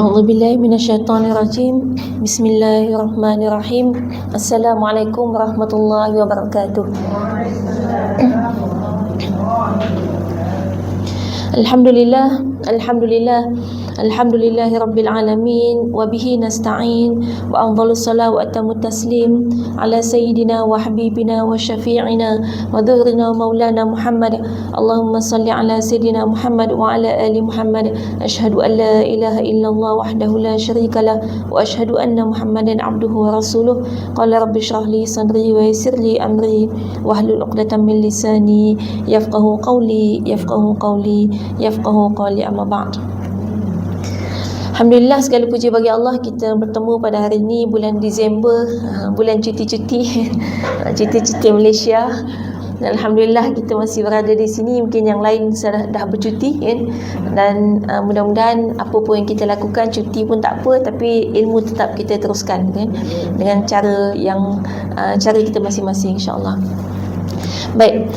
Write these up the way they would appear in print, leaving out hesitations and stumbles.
A'udzubillahi minasyaitonirrajim. Bismillahirrahmanirrahim. Assalamualaikum warahmatullahi wabarakatuh. Alhamdulillah, alhamdulillahi rabbil alamin, wa bihi nasta'in, wa afdhalus salat wa atamut taslim ala sayyidina wa habibina wa syafi'ina wa dhuhrina wa maulana Muhammad. Allahumma salli ala sayyidina Muhammad wa ala ali Muhammad. Ashhadu an la ilaha illallah wahdahu la syarika lah, wa ashhadu anna Muhammadan abduhu wa rasuluh. Qala rabbi shrah li sadri wa yassir li amri wahlul 'uqdatam min lisani yafqahu qawli amma ba'd. Alhamdulillah, segala puji bagi Allah, kita bertemu pada hari ini bulan Disember, bulan cuti-cuti cuti-cuti Malaysia. Dan alhamdulillah kita masih berada di sini. Mungkin yang lain dah bercuti kan? Dan mudah-mudahan apa pun yang kita lakukan, cuti pun tak apa, tapi ilmu tetap kita teruskan kan? Dengan cara kita masing-masing, insya-Allah. Baik,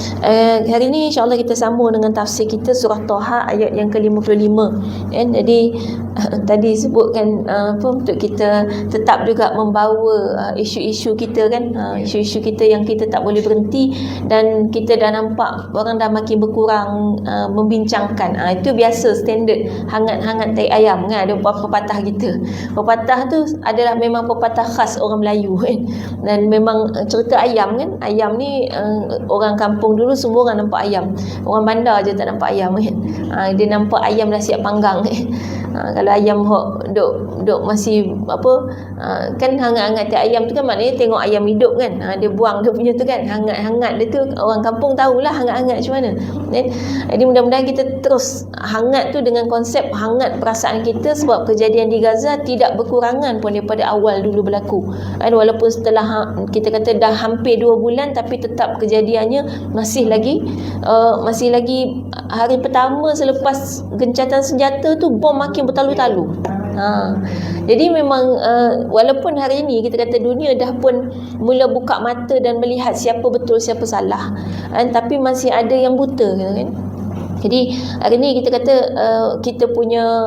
hari ini insya-Allah kita sambung dengan tafsir kita surah Taha ayat yang ke-55 kan. Jadi tadi sebutkan untuk kita tetap juga membawa isu-isu kita kan, isu-isu kita yang kita tak boleh berhenti, dan kita dah nampak orang dah makin berkurang membincangkan. Itu biasa, standard hangat-hangat tai ayam kan. Ada pepatah kita. Pepatah tu adalah memang pepatah khas orang Melayu kan. Dan memang cerita ayam kan. Ayam ni orang kampung dulu semua orang nampak ayam. Orang bandar je tak nampak ayam kan. Dia nampak ayam dah siap panggang kan. Kalau ayam duk masih kan hangat-hangat tiap ayam tu kan, maknanya tengok ayam hidup kan. Dia buang dia punya tu kan, hangat-hangat dia tu, orang kampung tahulah hangat-hangat macam mana kan? Jadi mudah-mudahan kita terus hangat tu dengan konsep hangat perasaan kita, sebab kejadian di Gaza tidak berkurangan pun daripada awal dulu berlaku kan. Walaupun setelah kita kata dah hampir 2 bulan, tapi tetap kejadiannya masih lagi hari pertama selepas gencatan senjata tu bom makin bertalu-talu. Jadi memang walaupun hari ini kita kata dunia dah pun mula buka mata dan melihat siapa betul siapa salah kan, tapi masih ada yang buta kan. Jadi hari ini kita kata kita punya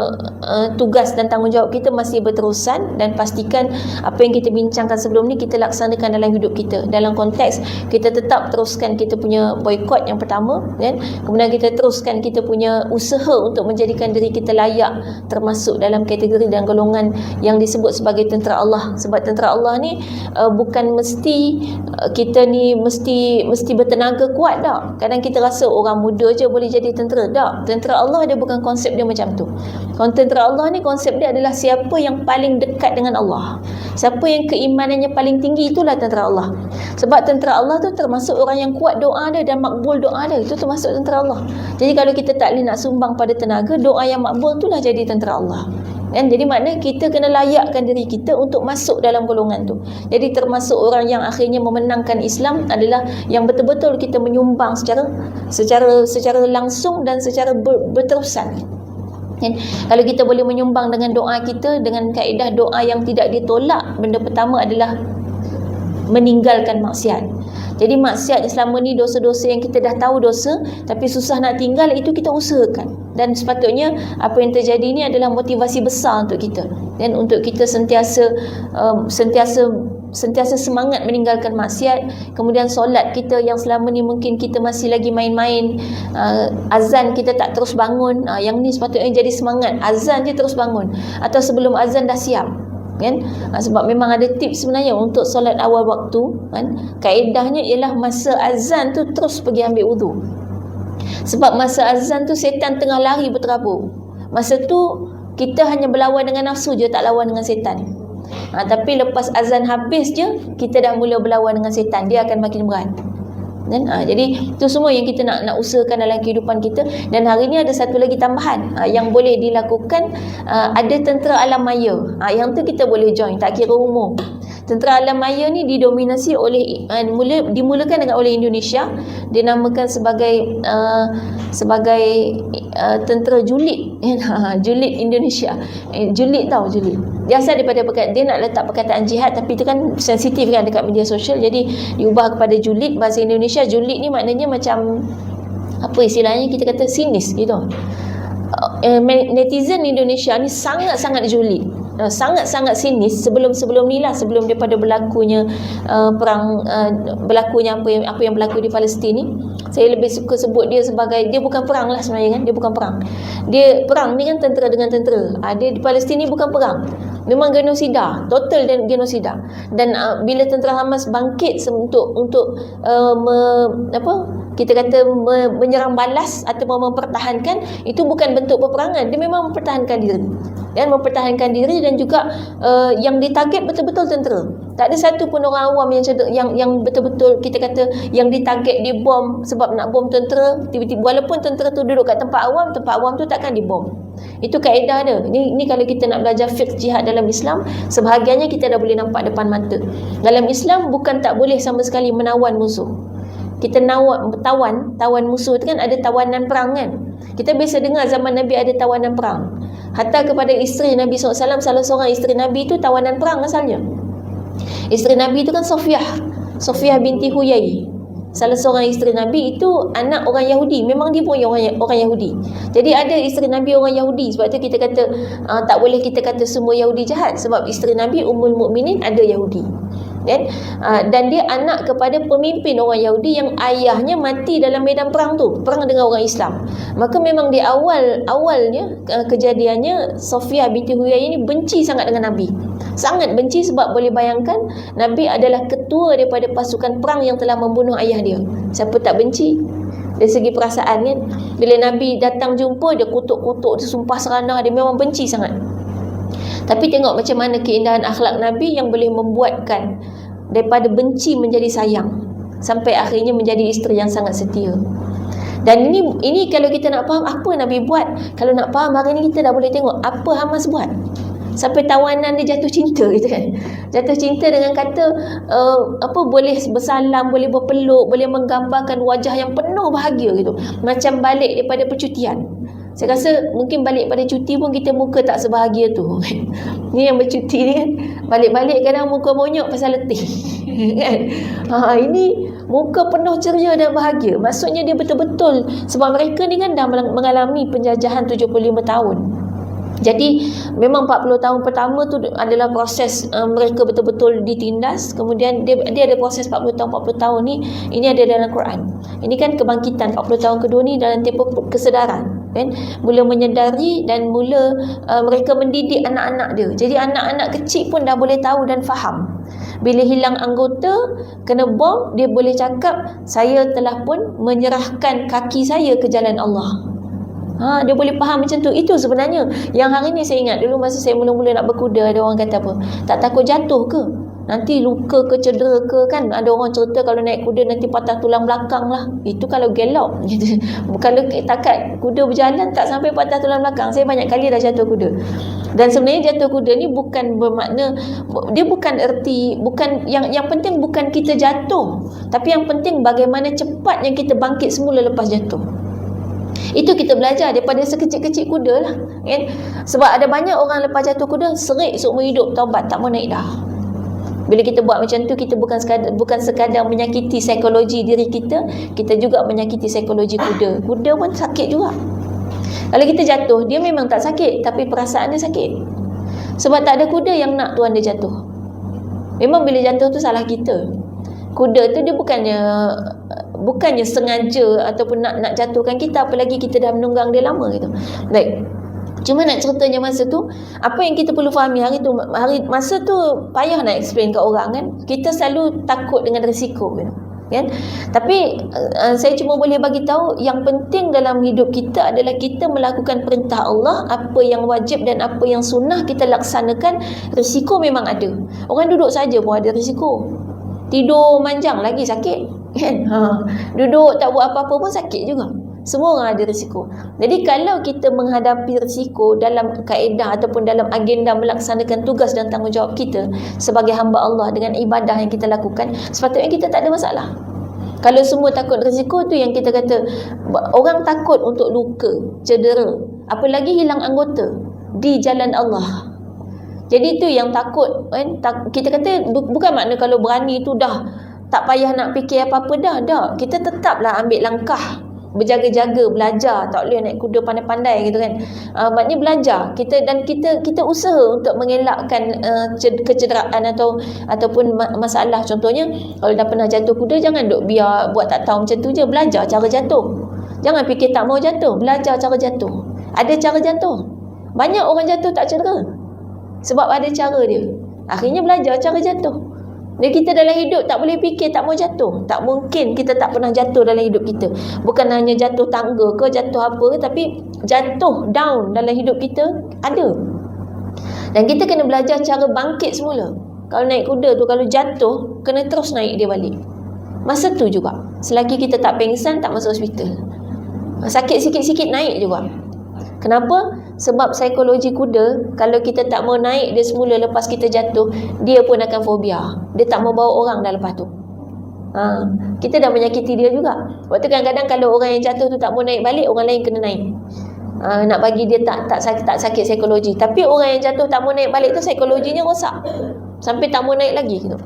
tugas dan tanggungjawab kita masih berterusan, dan pastikan apa yang kita bincangkan sebelum ni kita laksanakan dalam hidup kita. Dalam konteks kita tetap teruskan kita punya boikot yang pertama kan. Kemudian kita teruskan kita punya usaha untuk menjadikan diri kita layak termasuk dalam kategori dan golongan yang disebut sebagai tentera Allah. Sebab tentera Allah ni bukan mesti kita ni mesti bertenaga kuat dah. Kadang kita rasa orang muda je boleh jadi tentera. Tak, tentera Allah dia bukan konsep dia macam tu. Tentera Allah ni konsep dia adalah siapa yang paling dekat dengan Allah, siapa yang keimanannya paling tinggi, itulah tentera Allah. Sebab tentera Allah tu termasuk orang yang kuat doa dia dan makbul doa dia, itu termasuk tentera Allah. Jadi kalau kita tak boleh nak sumbang pada tenaga, doa yang makbul itulah jadi tentera Allah kan. Jadi maknanya kita kena layakkan diri kita untuk masuk dalam golongan tu. Jadi termasuk orang yang akhirnya memenangkan Islam adalah yang betul-betul kita menyumbang secara langsung dan secara berterusan kan. Kalau kita boleh menyumbang dengan doa kita, dengan kaedah doa yang tidak ditolak, benda pertama adalah meninggalkan maksiat. Jadi maksiat selama ni, dosa-dosa yang kita dah tahu dosa tapi susah nak tinggal, itu kita usahakan. Dan sepatutnya apa yang terjadi ni adalah motivasi besar untuk kita, dan untuk kita sentiasa semangat meninggalkan maksiat. Kemudian solat kita yang selama ni mungkin kita masih lagi main-main, azan kita tak terus bangun, yang ni sepatutnya jadi semangat, azan je terus bangun, atau sebelum azan dah siap kan. Sebab memang ada tips sebenarnya untuk solat awal waktu kan. Kaedahnya ialah masa azan tu terus pergi ambil wudu. Sebab masa azan tu setan tengah lari berterabur. Masa tu kita hanya berlawan dengan nafsu je, tak lawan dengan setan. Tapi lepas azan habis je kita dah mula berlawan dengan setan, dia akan makin berat kan. Jadi itu semua yang kita nak usahakan dalam kehidupan kita. Dan hari ni ada satu lagi tambahan yang boleh dilakukan. Ada tentera alam maya, yang tu kita boleh join, tak kira umur. Tentera alam maya ni didominasi oleh dimulakan oleh Indonesia. Dinamakan sebagai tentera julid julid Indonesia. Julid tahu julid. Dia asal daripada dia nak letak perkataan jihad, tapi itu kan sensitif kan dekat media sosial, jadi diubah kepada julid. Bahasa Indonesia julid ni maknanya macam apa istilahnya, kita kata sinis gitu. netizen Indonesia ni sangat-sangat julid, sangat-sangat sinis sebelum ni lah, sebelum daripada berlakunya perang, berlakunya apa yang berlaku di Palestin ni. Saya lebih suka sebut dia sebagai, dia bukan perang lah sebenarnya kan, dia bukan perang. Dia perang ni kan tentera dengan tentera. Dia di Palestin ni bukan perang, memang genosida, total dan genosida. Dan bila tentera Hamas bangkit untuk kita kata menyerang balas atau mempertahankan, itu bukan bentuk peperangan, dia memang mempertahankan diri. Dan mempertahankan diri, dan juga yang ditarget betul-betul tentera. Tak ada satu pun orang awam yang betul-betul kita kata yang ditarget dibom sebab nak bom tentera. Tiba-tiba walaupun tentera tu duduk kat tempat awam tu takkan dibom. Itu kaedah dia. Ni kalau kita nak belajar fiqh jihad dalam Islam, sebahagiannya kita dah boleh nampak depan mata. Dalam Islam bukan tak boleh sama sekali menawan musuh. Kita tawan musuh tu kan, ada tawanan perang kan. Kita biasa dengar zaman Nabi ada tawanan perang. Hatta kepada isteri Nabi SAW, salah seorang isteri Nabi itu tawanan perang asalnya. Isteri Nabi itu kan Sofiyah binti Huyai. Salah seorang isteri Nabi itu anak orang Yahudi. Memang dia pun orang Yahudi. Jadi ada isteri Nabi orang Yahudi. Sebab tu kita kata tak boleh kita kata semua Yahudi jahat, sebab isteri Nabi Ummul Mukminin ada Yahudi. Dan dia anak kepada pemimpin orang Yahudi yang ayahnya mati dalam medan perang tu, perang dengan orang Islam. Maka memang di awalnya kejadiannya Sofiyah binti Huyai ini benci sangat dengan Nabi. Sangat benci, sebab boleh bayangkan Nabi adalah ketua daripada pasukan perang yang telah membunuh ayah dia. Siapa tak benci? Dari segi perasaan kan. Bila Nabi datang jumpa, dia kutuk-kutuk, dia sumpah seranah, dia memang benci sangat. Tapi tengok macam mana keindahan akhlak Nabi yang boleh membuatkan daripada benci menjadi sayang, sampai akhirnya menjadi isteri yang sangat setia. Dan ini kalau kita nak faham apa Nabi buat, kalau nak faham hari ni kita dah boleh tengok apa Hamas buat. Sampai tawanan dia jatuh cinta gitu kan. Jatuh cinta dengan kata boleh bersalam, boleh berpeluk, boleh menggambarkan wajah yang penuh bahagia gitu. Macam balik daripada percutian. Saya rasa mungkin balik pada cuti pun kita muka tak sebahagia tu. Ni yang bercuti ni kan, balik-balik kadang muka monyok pasal letih. Kan? Ini muka penuh ceria dan bahagia. Maksudnya dia betul-betul, sebab mereka ni kan dah mengalami penjajahan 75 tahun. Jadi memang 40 tahun pertama tu adalah proses mereka betul-betul ditindas. Kemudian dia ada proses 40 tahun ni. Ini ada dalam Quran. Ini kan kebangkitan 40 tahun kedua ni dalam tempoh kesedaran kan, mula menyedari dan mula mereka mendidik anak-anak dia. Jadi anak-anak kecil pun dah boleh tahu dan faham. Bila hilang anggota kena bom, dia boleh cakap, saya telah pun menyerahkan kaki saya ke jalan Allah. Dia boleh faham macam tu. Itu sebenarnya yang hari ni saya ingat dulu masa saya mula-mula nak berkuda, ada orang kata apa, tak takut jatuh ke? Nanti luka ke, cedera ke kan? Ada orang cerita kalau naik kuda nanti patah tulang belakang lah. Itu kalau gelok gitu. Kalau takat kuda berjalan tak sampai patah tulang belakang. Saya banyak kali dah jatuh kuda. Dan sebenarnya jatuh kuda ni bukan bermakna, dia bukan erti, bukan yang penting bukan kita jatuh, tapi yang penting bagaimana cepat yang kita bangkit semula lepas jatuh. Itu kita belajar daripada sekecil-kecil kuda lah kan? Sebab ada banyak orang lepas jatuh kuda serik seumur hidup, taubat, tak mau naik dah. Bila kita buat macam tu, kita bukan sekadar menyakiti psikologi diri kita, kita juga menyakiti psikologi kuda. Kuda pun sakit juga. Kalau kita jatuh, dia memang tak sakit, tapi perasaan dia sakit. Sebab tak ada kuda yang nak tuan dia jatuh. Memang bila jatuh tu salah kita. Kuda tu dia bukannya sengaja ataupun nak jatuhkan kita, apalagi kita dah menunggang dia lama gitu. Baik. Cuma nak ceritanya masa tu, apa yang kita perlu fahami masa tu payah nak explain kat orang kan. Kita selalu takut dengan risiko gitu. Kan? Tapi saya cuma boleh bagi tahu yang penting dalam hidup kita adalah kita melakukan perintah Allah, apa yang wajib dan apa yang sunnah kita laksanakan. Risiko memang ada. Orang duduk saja pun ada risiko. Tidur manjang lagi sakit kan? Duduk tak buat apa-apa pun sakit juga. Semua orang ada risiko. Jadi kalau kita menghadapi risiko dalam kaedah ataupun dalam agenda melaksanakan tugas dan tanggungjawab kita sebagai hamba Allah dengan ibadah yang kita lakukan, sepatutnya kita tak ada masalah. Kalau semua takut risiko tu yang kita kata, orang takut untuk luka, cedera, apalagi hilang anggota di jalan Allah. Jadi itu yang takut kan? Kita kata bukan makna kalau berani tu dah tak payah nak fikir apa-apa dah. Kita tetaplah ambil langkah berjaga-jaga, belajar, tak boleh naik kuda pandai-pandai gitu kan. Maknanya belajar kita usaha untuk mengelakkan kecederaan ataupun masalah. Contohnya kalau dah pernah jatuh kuda, jangan duk biar buat tak tahu macam tu je. Belajar cara jatuh. Jangan fikir tak mau jatuh, belajar cara jatuh. Ada cara jatuh. Banyak orang jatuh tak cedera sebab ada cara dia. Akhirnya belajar cara jatuh. Jadi kita dalam hidup tak boleh fikir tak mau jatuh. Tak mungkin kita tak pernah jatuh dalam hidup kita. Bukan hanya jatuh tangga ke, jatuh apa ke, tapi jatuh down dalam hidup kita ada. Dan kita kena belajar cara bangkit semula. Kalau naik kuda tu, kalau jatuh, kena terus naik dia balik. Masa tu juga, selagi kita tak pengsan, tak masuk hospital. Sakit sikit-sikit naik juga. Kenapa? Sebab psikologi kuda, kalau kita tak mau naik dia semula lepas kita jatuh, dia pun akan fobia. Dia tak mau bawa orang dah lepas tu. Kita dah menyakiti dia juga. Waktu kadang-kadang kalau orang yang jatuh tu tak mau naik balik, orang lain kena naik. Nak bagi dia tak sakit psikologi. Tapi orang yang jatuh tak mau naik balik tu psikologinya rosak. Sampai tak mau naik lagi gitu.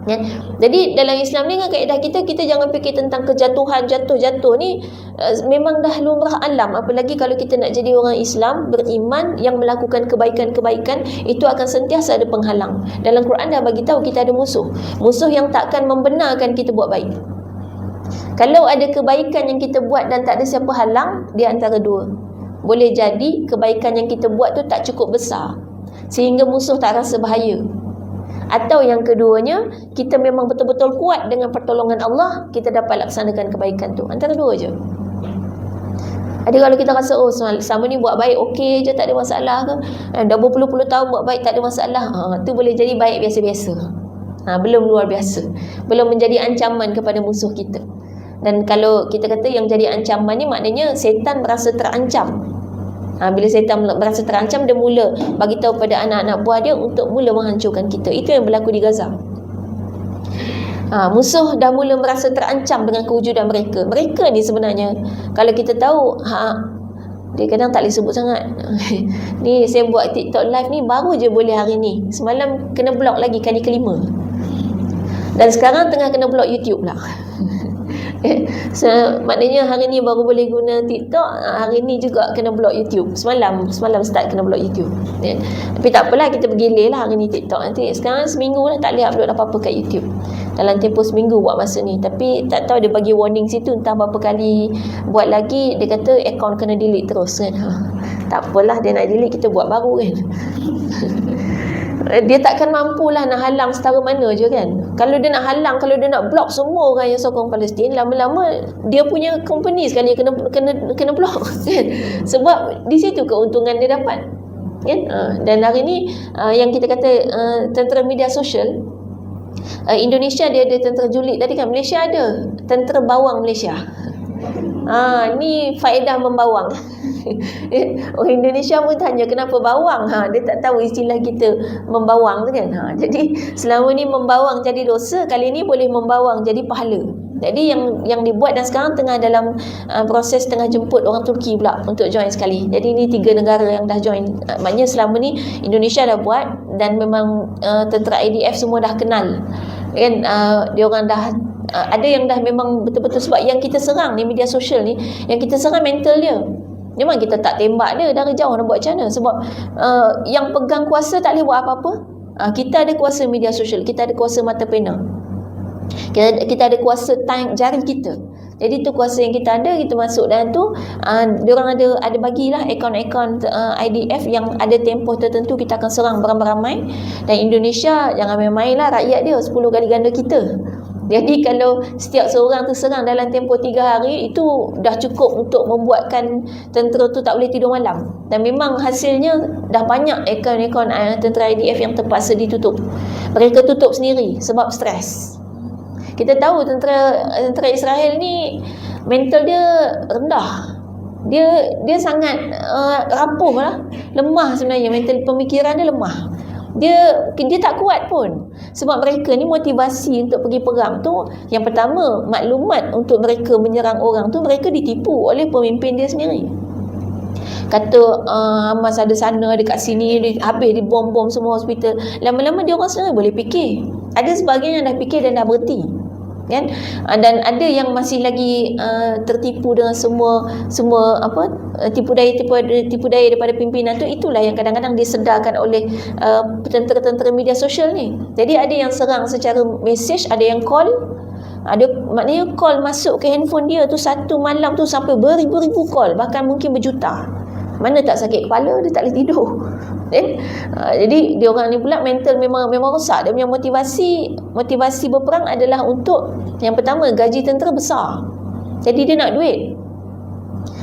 Ya. Jadi dalam Islam ni kan kaedah kita jangan fikir tentang kejatuhan, jatuh ni memang dah lumrah alam. Apalagi kalau kita nak jadi orang Islam beriman yang melakukan kebaikan-kebaikan, itu akan sentiasa ada penghalang. Dalam Quran dah bagi tahu kita ada musuh yang takkan membenarkan kita buat baik. Kalau ada kebaikan yang kita buat dan tak ada siapa halang, dia antara dua. Boleh jadi kebaikan yang kita buat tu tak cukup besar sehingga musuh tak rasa bahaya. Atau yang keduanya, kita memang betul-betul kuat dengan pertolongan Allah, kita dapat laksanakan kebaikan tu. Antara dua je. Ada kalau kita rasa selama ni buat baik okey je, tak ada masalah ke, dah berpuluh-puluh tahun buat baik tak ada masalah, tu boleh jadi baik biasa-biasa. Belum luar biasa, belum menjadi ancaman kepada musuh kita. Dan kalau kita kata yang jadi ancaman ni, maknanya setan merasa terancam. Bila setan merasa terancam, dia mula bagi tahu pada anak-anak buah dia untuk mula menghancurkan kita. Itu yang berlaku di Gaza. Musuh dah mula merasa terancam dengan kewujudan mereka. Mereka ni sebenarnya, kalau kita tahu, dia kadang tak boleh sebut sangat. Ni saya buat TikTok live ni baru je boleh hari ni. Semalam kena block lagi kali kelima. Dan sekarang tengah kena block YouTube pula. Maknanya hari ni baru boleh guna TikTok, hari ni juga kena block YouTube. Semalam start kena block YouTube. Tapi tak apalah, kita bergilir lah hari ni TikTok. Nanti sekarang seminggu lah tak boleh upload apa-apa kat YouTube. Dalam tempoh seminggu buat masa ni. Tapi tak tahu dia bagi warning situ, entah berapa kali buat lagi, dia kata akaun kena delete terus kan. Tak apalah, dia nak delete, kita buat baru kan. Dia takkan mampulah nak halang setara mana je kan. Kalau dia nak halang, kalau dia nak block semua orang yang sokong Palestin, lama-lama dia punya company sekali kena block kan. Sebab di situ keuntungan dia dapat kan. Dan hari ni yang kita kata tentera media sosial, Indonesia dia ada tentera julid tadi kan, Malaysia ada tentera bawang Malaysia. Ni faedah membawang. Orang Indonesia pun tanya kenapa bawang. Dia tak tahu istilah kita membawang tu kan. Jadi selama ni membawang jadi dosa, kali ni boleh membawang jadi pahala. Jadi yang dibuat, dan sekarang tengah dalam proses tengah jemput orang Turki pula untuk join sekali. Jadi ni 3 negara yang dah join. Maknanya selama ni Indonesia dah buat, dan memang tentera IDF semua dah kenal kan. Dia orang dah ada yang dah memang betul-betul, sebab yang kita serang ni media sosial ni, yang kita serang mental dia. Memang kita tak tembak dia dari jauh, nak buat macam mana? Sebab yang pegang kuasa tak boleh buat apa-apa. Kita ada kuasa media sosial, kita ada kuasa mata pena, kita ada kuasa tangan jari kita. Jadi tu kuasa yang kita ada, kita masuk dalam tu. Diorang ada bagilah akaun-akaun IDF yang ada tempoh tertentu kita akan serang beramai-ramai. Dan Indonesia jangan main-main lah, rakyat dia 10 kali ganda kita. Jadi kalau setiap seorang tu serang dalam tempoh 3 hari, itu dah cukup untuk membuatkan tentera tu tak boleh tidur malam. Dan memang hasilnya dah banyak akaun-akaun tentera IDF yang terpaksa ditutup. Mereka tutup sendiri sebab stres. Kita tahu tentera Israel ni mental dia rendah. Dia sangat rapuh lah, lemah sebenarnya, mental pemikiran dia lemah. Dia tak kuat pun. Sebab mereka ni motivasi untuk pergi perang tu, yang pertama, maklumat untuk mereka menyerang orang tu, mereka ditipu oleh pemimpin dia sendiri. Kata Hamas ada sana, ada kat sini, habis dibom-bom semua hospital. Lama-lama dia orang sebenarnya boleh fikir. Ada sebahagian yang dah fikir dan dah berhenti. kan. Dan ada yang masih lagi tertipu dengan semua tipu daya daripada pimpinan tu. Itulah yang kadang-kadang disedarkan oleh tentera-tentera media sosial ni. Jadi ada yang serang secara mesej, ada yang call, ada maknanya call masuk ke handphone dia tu satu malam tu sampai beribu-ribu call, bahkan mungkin berjuta. Mana tak sakit kepala, dia tak boleh tidur. Jadi dia orang ni pula mental memang rosak. Dia punya motivasi berperang adalah untuk, yang pertama, gaji tentera besar. Jadi dia nak duit.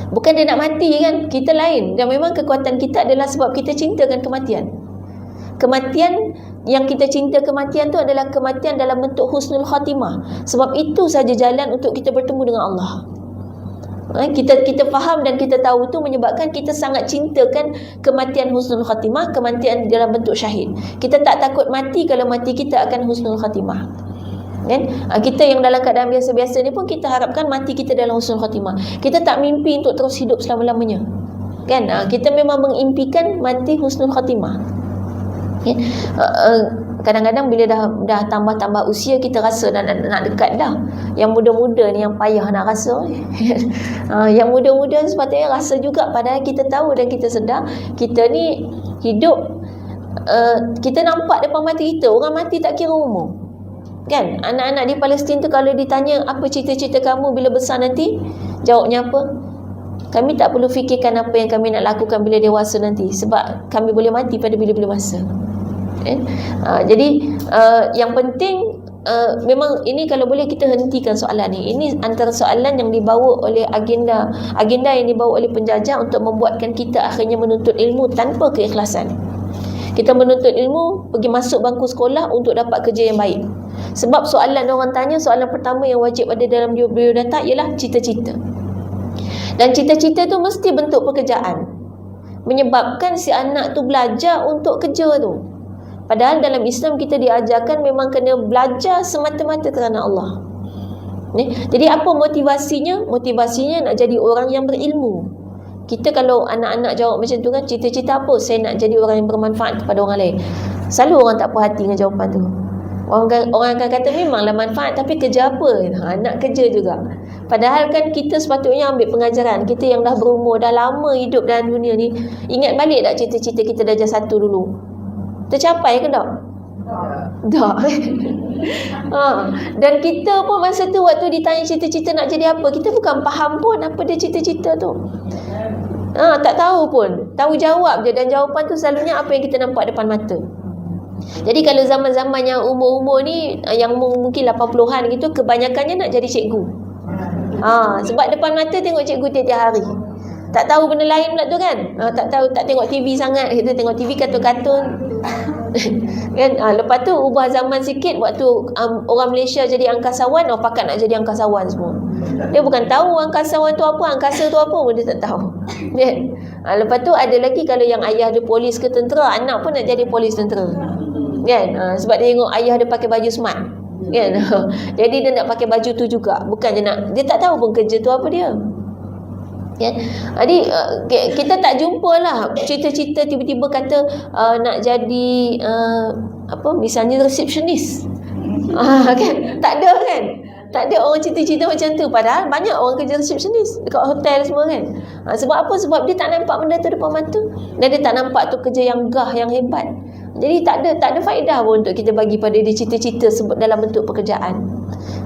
Bukan dia nak mati kan. Kita lain. Dan memang kekuatan kita adalah sebab kita cintakan kematian. Kematian yang kita cinta, kematian tu adalah kematian dalam bentuk husnul khatimah. Sebab itu saja jalan untuk kita bertemu dengan Allah. Kita faham dan kita tahu itu menyebabkan kita sangat cintakan kematian husnul khatimah, kematian dalam bentuk syahid. Kita tak takut mati kalau mati kita akan husnul khatimah. Kan? Kita yang dalam keadaan biasa-biasa ni pun kita harapkan mati kita dalam husnul khatimah. Kita tak mimpi untuk terus hidup selama-lamanya. Kan? Kita memang mengimpikan mati husnul khatimah. Kan? Kadang-kadang bila dah tambah-tambah usia, kita rasa nak dekat dah. Yang muda-muda ni yang payah nak rasa. Yang muda-muda sepatutnya rasa juga, padahal kita tahu dan kita sedar kita ni hidup, kita nampak depan mata kita. Orang mati tak kira umur. Kan? Anak-anak di Palestin tu kalau ditanya apa cita-cita kamu bila besar nanti, jawabnya apa? Kami tak perlu fikirkan apa yang kami nak lakukan bila dewasa nanti, sebab kami boleh mati pada bila-bila masa. Jadi yang penting, memang ini kalau boleh kita hentikan soalan ni. Ini antara soalan yang dibawa oleh agenda yang dibawa oleh penjajah untuk membuatkan kita akhirnya menuntut ilmu tanpa keikhlasan. Kita menuntut ilmu, pergi masuk bangku sekolah untuk dapat kerja yang baik. Sebab soalan orang tanya, soalan pertama yang wajib ada dalam biodata ialah cita-cita. Dan cita-cita tu mesti bentuk pekerjaan, menyebabkan si anak tu belajar untuk kerja tu. Padahal dalam Islam kita diajarkan memang kena belajar semata-mata kerana Allah. Jadi apa motivasinya? Motivasinya nak jadi orang yang berilmu. Kita kalau anak-anak jawab macam tu kan, cita-cita apa? Saya nak jadi orang yang bermanfaat kepada orang lain. Selalu orang tak puas hati dengan jawapan tu. Orang akan kata memanglah manfaat, tapi kerja apa? Nak kerja juga. Padahal kan kita sepatutnya ambil pengajaran. Kita yang dah berumur, dah lama hidup dalam dunia ni, ingat balik tak cita-cita kita darjah 1 dulu? Tercapai ke tak? Tak. Dan kita pun masa tu waktu ditanya cita-cita nak jadi apa, kita bukan faham pun apa dia cita-cita tu. Tak tahu pun. Tahu jawab je, dan jawapan tu selalunya apa yang kita nampak depan mata. Jadi kalau zaman-zaman yang umur-umur ni, yang mungkin 80-an gitu, kebanyakannya nak jadi cikgu. Sebab depan mata tengok cikgu tiap-tiap hari. Tak tahu benda lain pula tu kan. Tak tahu, tak tengok TV sangat. Kita tengok TV kartun-kartun. Kan? Lepas tu ubah zaman sikit, waktu orang Malaysia jadi angkasawan, pakat nak jadi angkasawan semua. Dia bukan tahu angkasawan tu apa, angkasa tu apa pun dia tak tahu. Kan? Lepas tu ada lagi kalau yang ayah dia polis ke tentera, anak pun nak jadi polis tentera. Kan? Sebab dia tengok ayah dia pakai baju smart. Kan? Jadi dia nak pakai baju tu juga. Bukan dia tak tahu pun kerja tu apa dia. Ya. Jadi kita tak jumpa lah cita-cita tiba-tiba kata nak jadi misalnya resepsionis. Kan? Tak ada kan? Tak ada orang cita-cita macam tu. Padahal banyak orang kerja resepsionis dekat hotel semua kan. Sebab apa? Sebab dia tak nampak benda tu depan mata, dan dia tak nampak tu kerja yang gah, yang hebat. Jadi tak ada faedah pun untuk kita bagi pada dia cita-cita sebab dalam bentuk pekerjaan.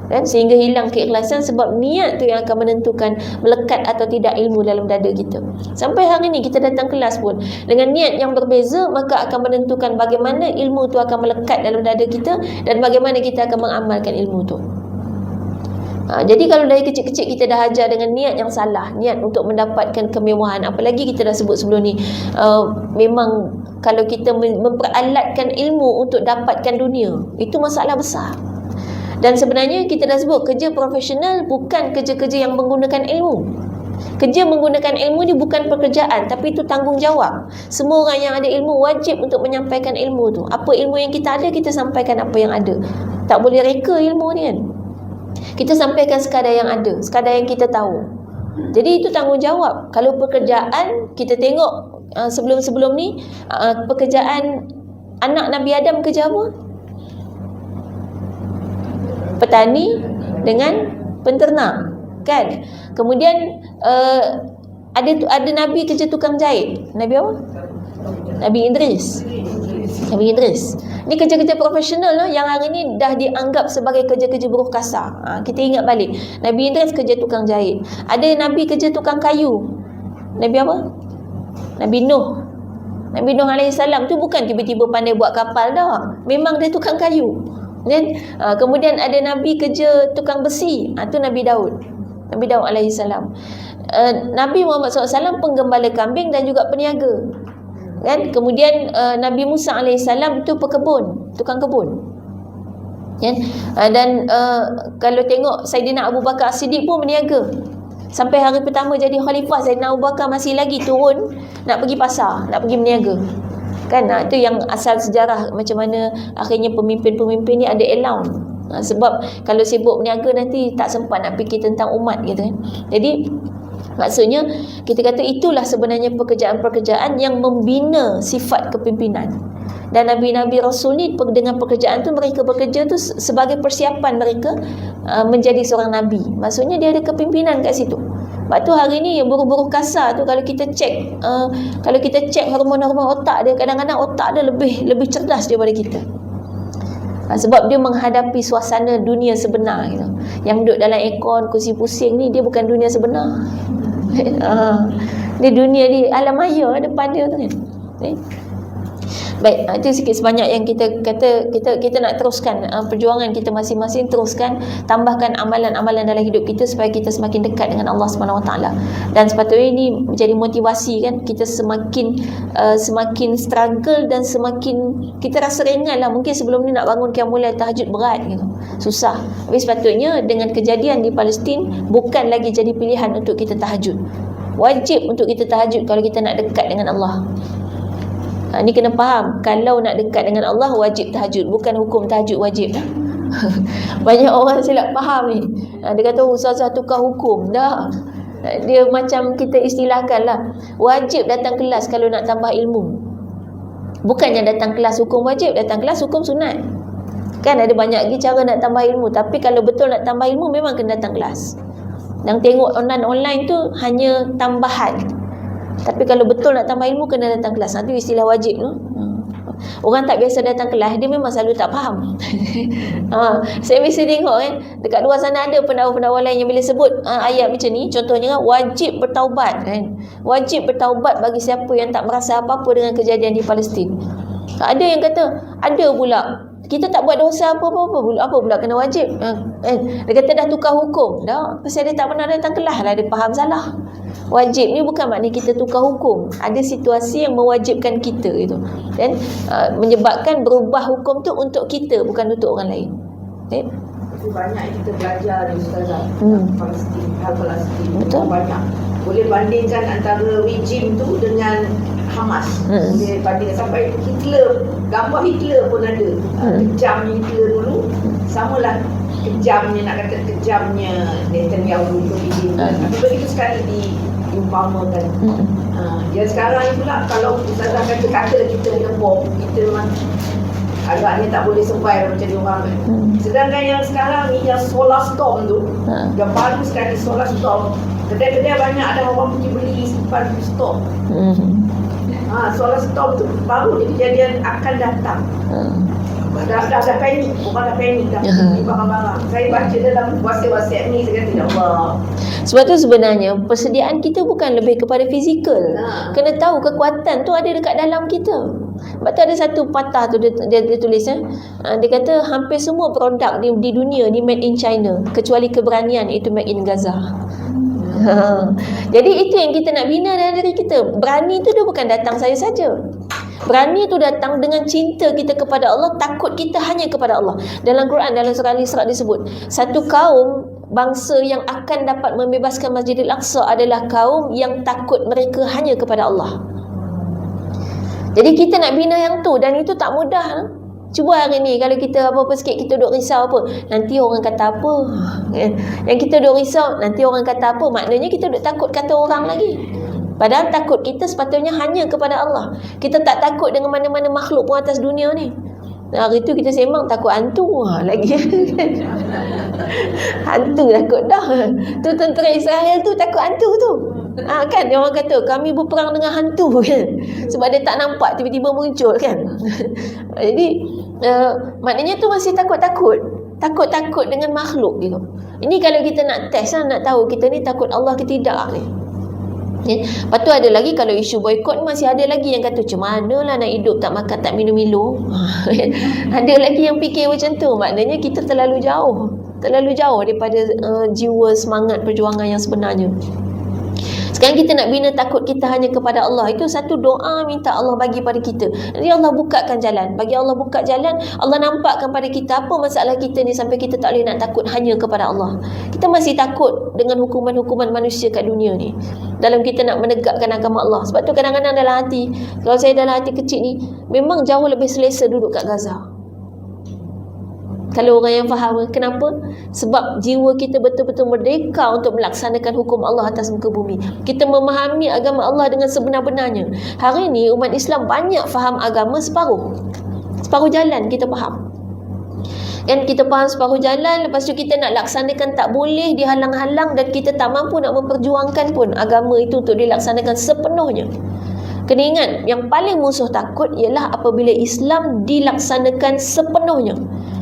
Kan? Sehingga hilang keikhlasan, sebab niat tu yang akan menentukan melekat atau tidak ilmu dalam dada kita. Sampai hari ni kita datang kelas pun dengan niat yang berbeza, maka akan menentukan bagaimana ilmu tu akan melekat dalam dada kita dan bagaimana kita akan mengamalkan ilmu tu. Jadi kalau dari kecil-kecil kita dah ajar dengan niat yang salah, niat untuk mendapatkan kemewahan, apalagi kita dah sebut sebelum ni, memang kalau kita memperalatkan ilmu untuk dapatkan dunia, itu masalah besar. Dan sebenarnya kita dah sebut, kerja profesional bukan kerja-kerja yang menggunakan ilmu. Kerja menggunakan ilmu ni bukan pekerjaan, tapi itu tanggungjawab. Semua orang yang ada ilmu wajib untuk menyampaikan ilmu tu. Apa ilmu yang kita ada, kita sampaikan apa yang ada. Tak boleh reka ilmu ni kan. Kita sampaikan sekadar yang ada, sekadar yang kita tahu. Jadi itu tanggungjawab. Kalau pekerjaan, kita tengok sebelum-sebelum ni, pekerjaan anak Nabi Adam kerja apa? Petani, dengan penternak, kan? Kemudian ada nabi kerja tukang jahit. Nabi apa? Nabi Idris. Nabi Idris. Ni kerja-kerja profesional lah, yang hari ni dah dianggap sebagai kerja-kerja buruh kasar. Kita ingat balik. Nabi Idris kerja tukang jahit. Ada nabi kerja tukang kayu. Nabi apa? Nabi Nuh. Nabi Nuh AS tu bukan tiba-tiba pandai buat kapal dah. Memang dia tukang kayu. Dan kemudian ada nabi kerja tukang besi. Tu Nabi Daud. Nabi Daud AS. Nabi Muhammad SAW penggembala kambing dan juga peniaga, kan? Kemudian Nabi Musa AS itu pekebun, tukang kebun, kan? Dan kalau tengok Saidina Abu Bakar As-Siddiq pun berniaga. Sampai hari pertama jadi khalifah, Saidina Abu Bakar masih lagi turun nak pergi pasar, nak pergi berniaga, kan? Itu yang asal sejarah macam mana akhirnya pemimpin-pemimpin ni ada allowance. Sebab kalau sibuk berniaga nanti tak sempat nak fikir tentang umat, gitu kan. Jadi maksudnya kita kata itulah sebenarnya pekerjaan-pekerjaan yang membina sifat kepimpinan. Dan Nabi-Nabi Rasul ni dengan pekerjaan tu mereka bekerja tu sebagai persiapan mereka menjadi seorang Nabi. Maksudnya dia ada kepimpinan kat situ. Sebab tu hari ni buruh-buruh kasar tu kalau kita cek hormon-hormon otak dia, kadang-kadang otak dia lebih cerdas daripada kita. Sebab dia menghadapi suasana dunia sebenar, gitu. Yang duduk dalam aircon, kursi pusing ni, dia bukan dunia sebenar. Dia dunia di alam maya depan dia tu, kan. Baik, itu sikit sebanyak yang kita kata kita nak teruskan perjuangan kita masing-masing, teruskan, tambahkan amalan-amalan dalam hidup kita supaya kita semakin dekat dengan Allah Subhanahu Wa Taala. Dan sepatutnya ini menjadi motivasi, kan, kita semakin struggle dan semakin kita rasa ringan lah. Mungkin sebelum ni nak bangun qiyamul lail tahajud berat, gitu, susah. Tapi sepatutnya dengan kejadian di Palestin bukan lagi jadi pilihan untuk kita tahajud. Wajib untuk kita tahajud kalau kita nak dekat dengan Allah. Ni kena faham, kalau nak dekat dengan Allah wajib tahajud, bukan hukum tahajud wajib. Banyak orang silap faham ni. Dia kata ustazah tukar hukum. Dah. Dia macam kita istilahkan lah, wajib datang kelas kalau nak tambah ilmu. Bukannya datang kelas hukum wajib, datang kelas hukum sunat. Kan ada banyak lagi cara nak tambah ilmu. Tapi kalau betul nak tambah ilmu memang kena datang kelas. Dan tengok online tu hanya tambahan. Tapi kalau betul nak tambah ilmu kena datang kelas. Itu istilah wajib tu. Orang tak biasa datang kelas, dia memang selalu tak faham. Saya biasa tengok, kan, dekat luar sana ada pendakwa-pendakwa lain yang bila sebut ayat macam ni, contohnya wajib bertaubat, kan. Wajib bertaubat bagi siapa yang tak merasa apa-apa dengan kejadian di Palestin. Ada yang kata ada pula kita tak buat dosa apa pula kena wajib. Dia kata dah tukar hukum. Dah, pasal dia tak pernah datang kelas lah, dia faham salah. Wajib ni bukan maknanya kita tukar hukum. Ada situasi yang mewajibkan kita, gitu. Dan menyebabkan berubah hukum tu untuk kita, bukan untuk orang lain. Banyak yang kita belajar dari Ustazah Palestin, hal Palestin. Betul. Banyak. Boleh bandingkan antara rejim tu dengan Hamas. Boleh bandingkan sampai Hitler, gambar Hitler pun ada. Kejamnya Hitler dulu, samalah kejamnya, nak kata kejamnya Netanyahu itu. Begitu sekali diumpamakan. Yang sekarang ni pula, kalau Ustazah kata kita kena bom, kita memang agaknya tak boleh survive macam diorang. Sedangkan yang sekarang ni, yang solar storm tu, yang baru sekali solar storm, kedai-kedai banyak ada orang pergi beli simpan stok. Solar storm tu baru dia kejadian akan datang. Dah panik, orang dah panik dah beli barang-barang. Saya baca dalam WhatsApp ni, saya kata ya Allah. Sebab tu sebenarnya persediaan kita bukan lebih kepada fizikal. Kena tahu kekuatan tu ada dekat dalam kita. Sebab tu ada satu patah tu dia tulis, dia kata hampir semua produk di dunia ni made in China kecuali keberanian, itu made in Gaza. Jadi itu yang kita nak bina dalam diri kita. Berani tu dia bukan datang saja. Berani tu datang dengan cinta kita kepada Allah, takut kita hanya kepada Allah. Dalam Quran, dalam surah Al-Isra disebut, satu kaum bangsa yang akan dapat membebaskan Masjidil Aqsa adalah kaum yang takut mereka hanya kepada Allah. Jadi kita nak bina yang tu, dan itu tak mudah. Cuba hari ni kalau kita apa-apa sikit kita duk risau apa, nanti orang kata apa. Yang kita duk risau nanti orang kata apa, maknanya kita duk takut kata orang lagi. Padahal takut kita sepatutnya hanya kepada Allah. Kita tak takut dengan mana-mana makhluk pun atas dunia ni. Hari tu kita sembang takut hantu lagi. Hantu takut dah. Tu tentera Israel tu takut hantu tu. Kan dia orang kata kami berperang dengan hantu kan. Sebab dia tak nampak tiba-tiba muncul kan. Jadi maknanya tu masih takut dengan makhluk gitu. Ini kalau kita nak test nak tahu kita ni takut Allah ke tidak ni. Lepas tu ada lagi kalau isu boikot masih ada lagi yang kata macam manalah nak hidup tak makan tak minum. Ada lagi yang fikir macam tu. Maknanya kita terlalu jauh daripada jiwa semangat perjuangan yang sebenarnya. Sekarang kita nak bina takut kita hanya kepada Allah. Itu satu doa minta Allah bagi pada kita. Jadi Allah bukakan jalan. Bagi Allah buka jalan, Allah nampakkan pada kita apa masalah kita ni sampai kita tak boleh nak takut hanya kepada Allah. Kita masih takut dengan hukuman-hukuman manusia kat dunia ni. Dalam kita nak menegakkan agama Allah. Sebab tu kadang-kadang dalam hati, kalau saya dalam hati kecil ni, memang jauh lebih selesa duduk kat Gaza. Kalau orang yang faham, kenapa? Sebab jiwa kita betul-betul merdeka untuk melaksanakan hukum Allah atas muka bumi. Kita memahami agama Allah dengan sebenar-benarnya. Hari ini umat Islam banyak faham agama separuh jalan kita faham. Kan kita faham separuh jalan, lepas tu kita nak laksanakan tak boleh, dihalang-halang, dan kita tak mampu nak memperjuangkan pun agama itu untuk dilaksanakan sepenuhnya. Kena ingat, yang paling musuh takut ialah apabila Islam dilaksanakan sepenuhnya.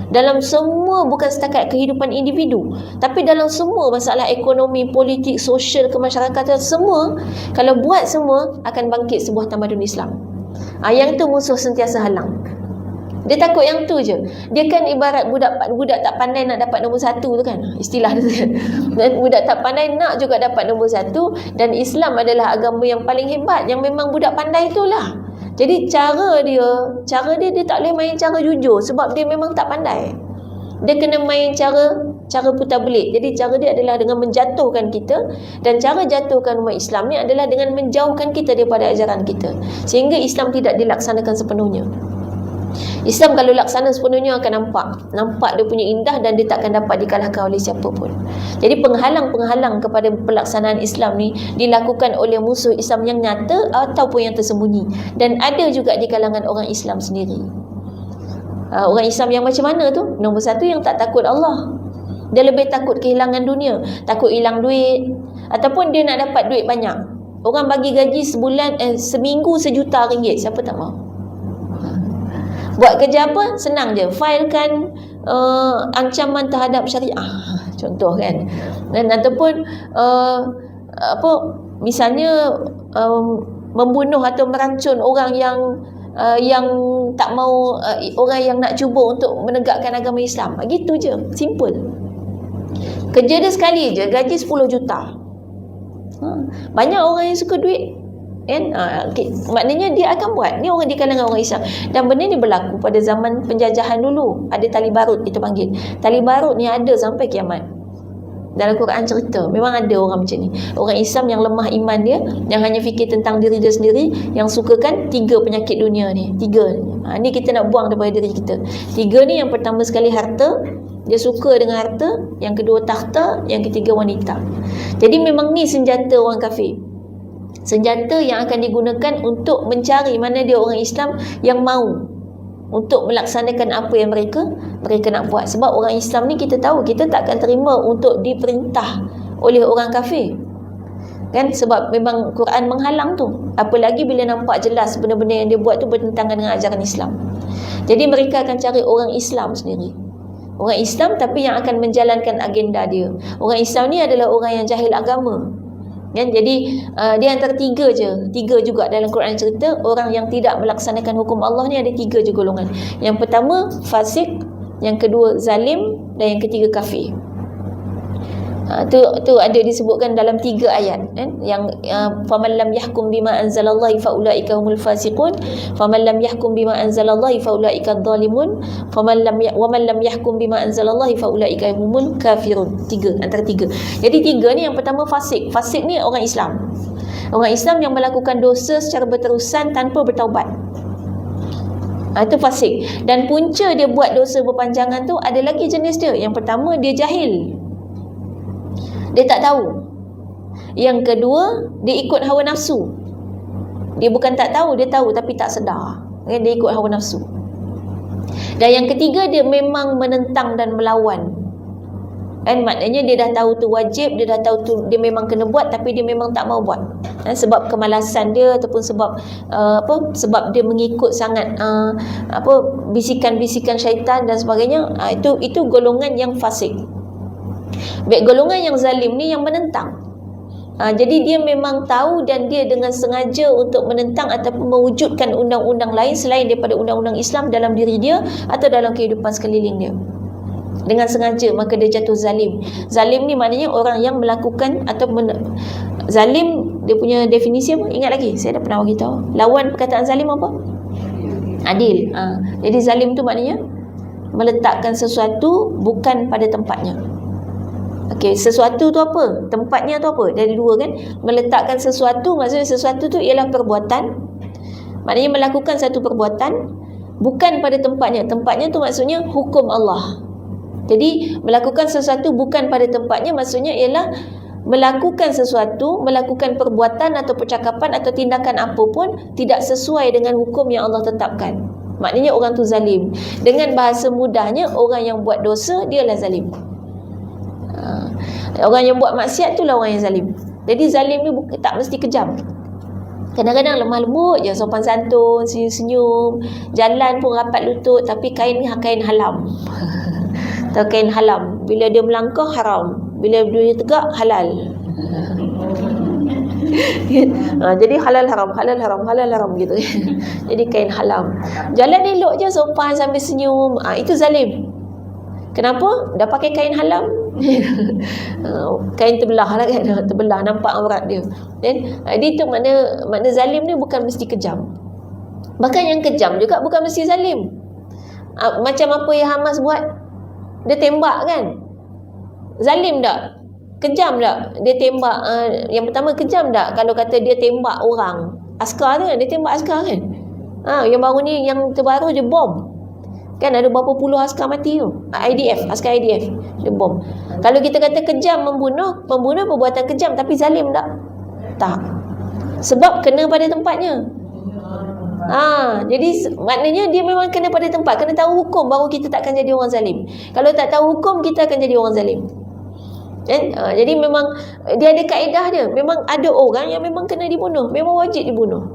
Dalam semua, bukan setakat kehidupan individu, tapi dalam semua masalah ekonomi, politik, sosial, kemasyarakatan, semua. Kalau buat semua, akan bangkit sebuah tamadun Islam. Yang tu musuh sentiasa halang. Dia takut yang tu je. Dia kan ibarat budak tak pandai nak dapat nombor 1 tu kan. Istilah tu kan. Dan budak tak pandai nak juga dapat nombor 1. Dan Islam adalah agama yang paling hebat, yang memang budak pandai itulah. Jadi cara dia tak boleh main cara jujur sebab dia memang tak pandai. Dia kena main cara putar belik. Jadi cara dia adalah dengan menjatuhkan kita, dan cara jatuhkan umat Islam ni adalah dengan menjauhkan kita daripada ajaran kita. Sehingga Islam tidak dilaksanakan sepenuhnya. Islam kalau laksana sepenuhnya akan nampak dia punya indah, dan dia takkan dapat dikalahkan oleh siapa pun. Jadi penghalang-penghalang kepada pelaksanaan Islam ni dilakukan oleh musuh Islam yang nyata ataupun yang tersembunyi, dan ada juga di kalangan orang Islam sendiri. Orang Islam yang macam mana tu? Nombor 1, yang tak takut Allah. Dia lebih takut kehilangan dunia, takut hilang duit, ataupun dia nak dapat duit banyak. Orang bagi gaji seminggu RM1,000,000, siapa tak mahu? Buat kerja apa? Senang je. Filekan ancaman terhadap syariah. Contoh kan. Dan ataupun misalnya membunuh atau merancun orang yang tak mau, orang yang nak cuba untuk menegakkan agama Islam. Gitu je. Simple. Kerja dia sekali je, gaji 10 juta. Banyak orang yang suka duit. Kan? Maknanya dia akan buat. Ni orang di kalangan orang Islam. Dan benda ni berlaku pada zaman penjajahan dulu. Ada tali barut kita panggil. Tali barut ni ada sampai kiamat. Dalam Quran cerita, memang ada orang macam ni. Orang Islam yang lemah iman dia, yang hanya fikir tentang diri dia sendiri, yang sukakan 3 penyakit dunia ni. 3 ni kita nak buang daripada diri kita. 3 ni, yang pertama sekali harta. Dia suka dengan harta. Yang kedua tahta. Yang ketiga wanita. Jadi memang ni senjata orang kafir. Senjata yang akan digunakan untuk mencari mana dia orang Islam yang mau untuk melaksanakan apa yang mereka nak buat. Sebab orang Islam ni kita tahu, kita tak akan terima untuk diperintah oleh orang kafir. Kan? Sebab memang Quran menghalang tu. Apalagi bila nampak jelas benda-benda yang dia buat tu bertentangan dengan ajaran Islam. Jadi mereka akan cari orang Islam sendiri. Orang Islam tapi yang akan menjalankan agenda dia. Orang Islam ni adalah orang yang jahil agama. Kan? Jadi dia antara 3 je. 3 juga dalam Quran cerita, orang yang tidak melaksanakan hukum Allah ni ada 3 je golongan. Yang pertama fasik, yang kedua zalim, dan yang ketiga kafir. Tu ada disebutkan dalam 3 ayat kan? Yang faman lam yahkum bima anzalallahi faulaika humul fasiqun, faman lam yahkum bima anzalallahi faulaika adh-dhalimun, waman lam yahkum bima anzalallahi faulaika humul kafirun. 3 antara 3. Jadi 3 ni, yang pertama fasik. Fasik ni orang Islam. Orang Islam yang melakukan dosa secara berterusan tanpa bertaubat. Itu fasik. Dan punca dia buat dosa berpanjangan tu ada lagi jenis dia. Yang pertama, dia jahil. Dia tak tahu. Yang kedua, dia ikut hawa nafsu. Dia bukan tak tahu, dia tahu tapi tak sedar. Dia ikut hawa nafsu. Dan yang ketiga, dia memang menentang dan melawan. Maknanya dia dah tahu tu wajib, dia dah tahu tu dia memang kena buat, tapi dia memang tak mau buat. Sebab kemalasan dia ataupun sebab sebab dia mengikut sangat bisikan-bisikan syaitan dan sebagainya. Itu golongan yang fasik. Baik, golongan yang zalim ni yang menentang. Jadi dia memang tahu dan dia dengan sengaja untuk menentang ataupun mewujudkan undang-undang lain selain daripada undang-undang Islam dalam diri dia atau dalam kehidupan sekeliling dia. Dengan sengaja, maka dia jatuh zalim. Zalim ni maknanya orang yang melakukan atau zalim, dia punya definisi apa? Ingat lagi? Saya dah pernah bagi tahu. Lawan perkataan zalim apa? Adil. Jadi zalim tu maknanya meletakkan sesuatu bukan pada tempatnya. Okey, sesuatu tu apa? Tempatnya tu apa? Dari dua kan? Meletakkan sesuatu, maksudnya sesuatu tu ialah perbuatan. Maknanya melakukan satu perbuatan bukan pada tempatnya. Tempatnya tu maksudnya hukum Allah. Jadi melakukan sesuatu bukan pada tempatnya maksudnya ialah melakukan sesuatu, melakukan perbuatan atau percakapan atau tindakan apapun tidak sesuai dengan hukum yang Allah tetapkan. Maknanya orang tu zalim. Dengan bahasa mudahnya, orang yang buat dosa dialah zalim. Orang yang buat maksiat itulah orang yang zalim. Jadi zalim ni tak mesti kejam. Kadang-kadang lemah lembut je, sopan santun, senyum-senyum, jalan pun rapat lutut, tapi kain ni kain halam. Atau kain halam. Bila dia melangkah haram, bila dia tegak halal. Jadi halal haram gitu. Jadi kain halam. Jalan elok je, sopan sambil senyum, itu zalim. Kenapa? Dah pakai kain halam. Kain terbelah lah kan, terbelah nampak aurat dia. Dan dia tu makna zalim ni bukan mesti kejam. Bahkan yang kejam juga bukan mesti zalim. Macam apa yang Hamas buat, dia tembak kan, zalim tak? Kejam tak? Dia tembak, yang pertama kejam tak kalau kata dia tembak orang, askar tu kan, dia tembak askar kan. Yang baru ni, yang terbaru je bom kan, ada berapa puluh askar mati tu, askar IDF dia bom. Kalau kita kata kejam, membunuh perbuatan kejam, tapi zalim tak? Tak, sebab kena pada tempatnya. Jadi maknanya dia memang kena pada tempat, kena tahu hukum, baru kita takkan jadi orang zalim. Kalau tak tahu hukum, kita akan jadi orang zalim. Jadi memang dia ada kaedah dia. Memang ada orang yang memang kena dibunuh, memang wajib dibunuh.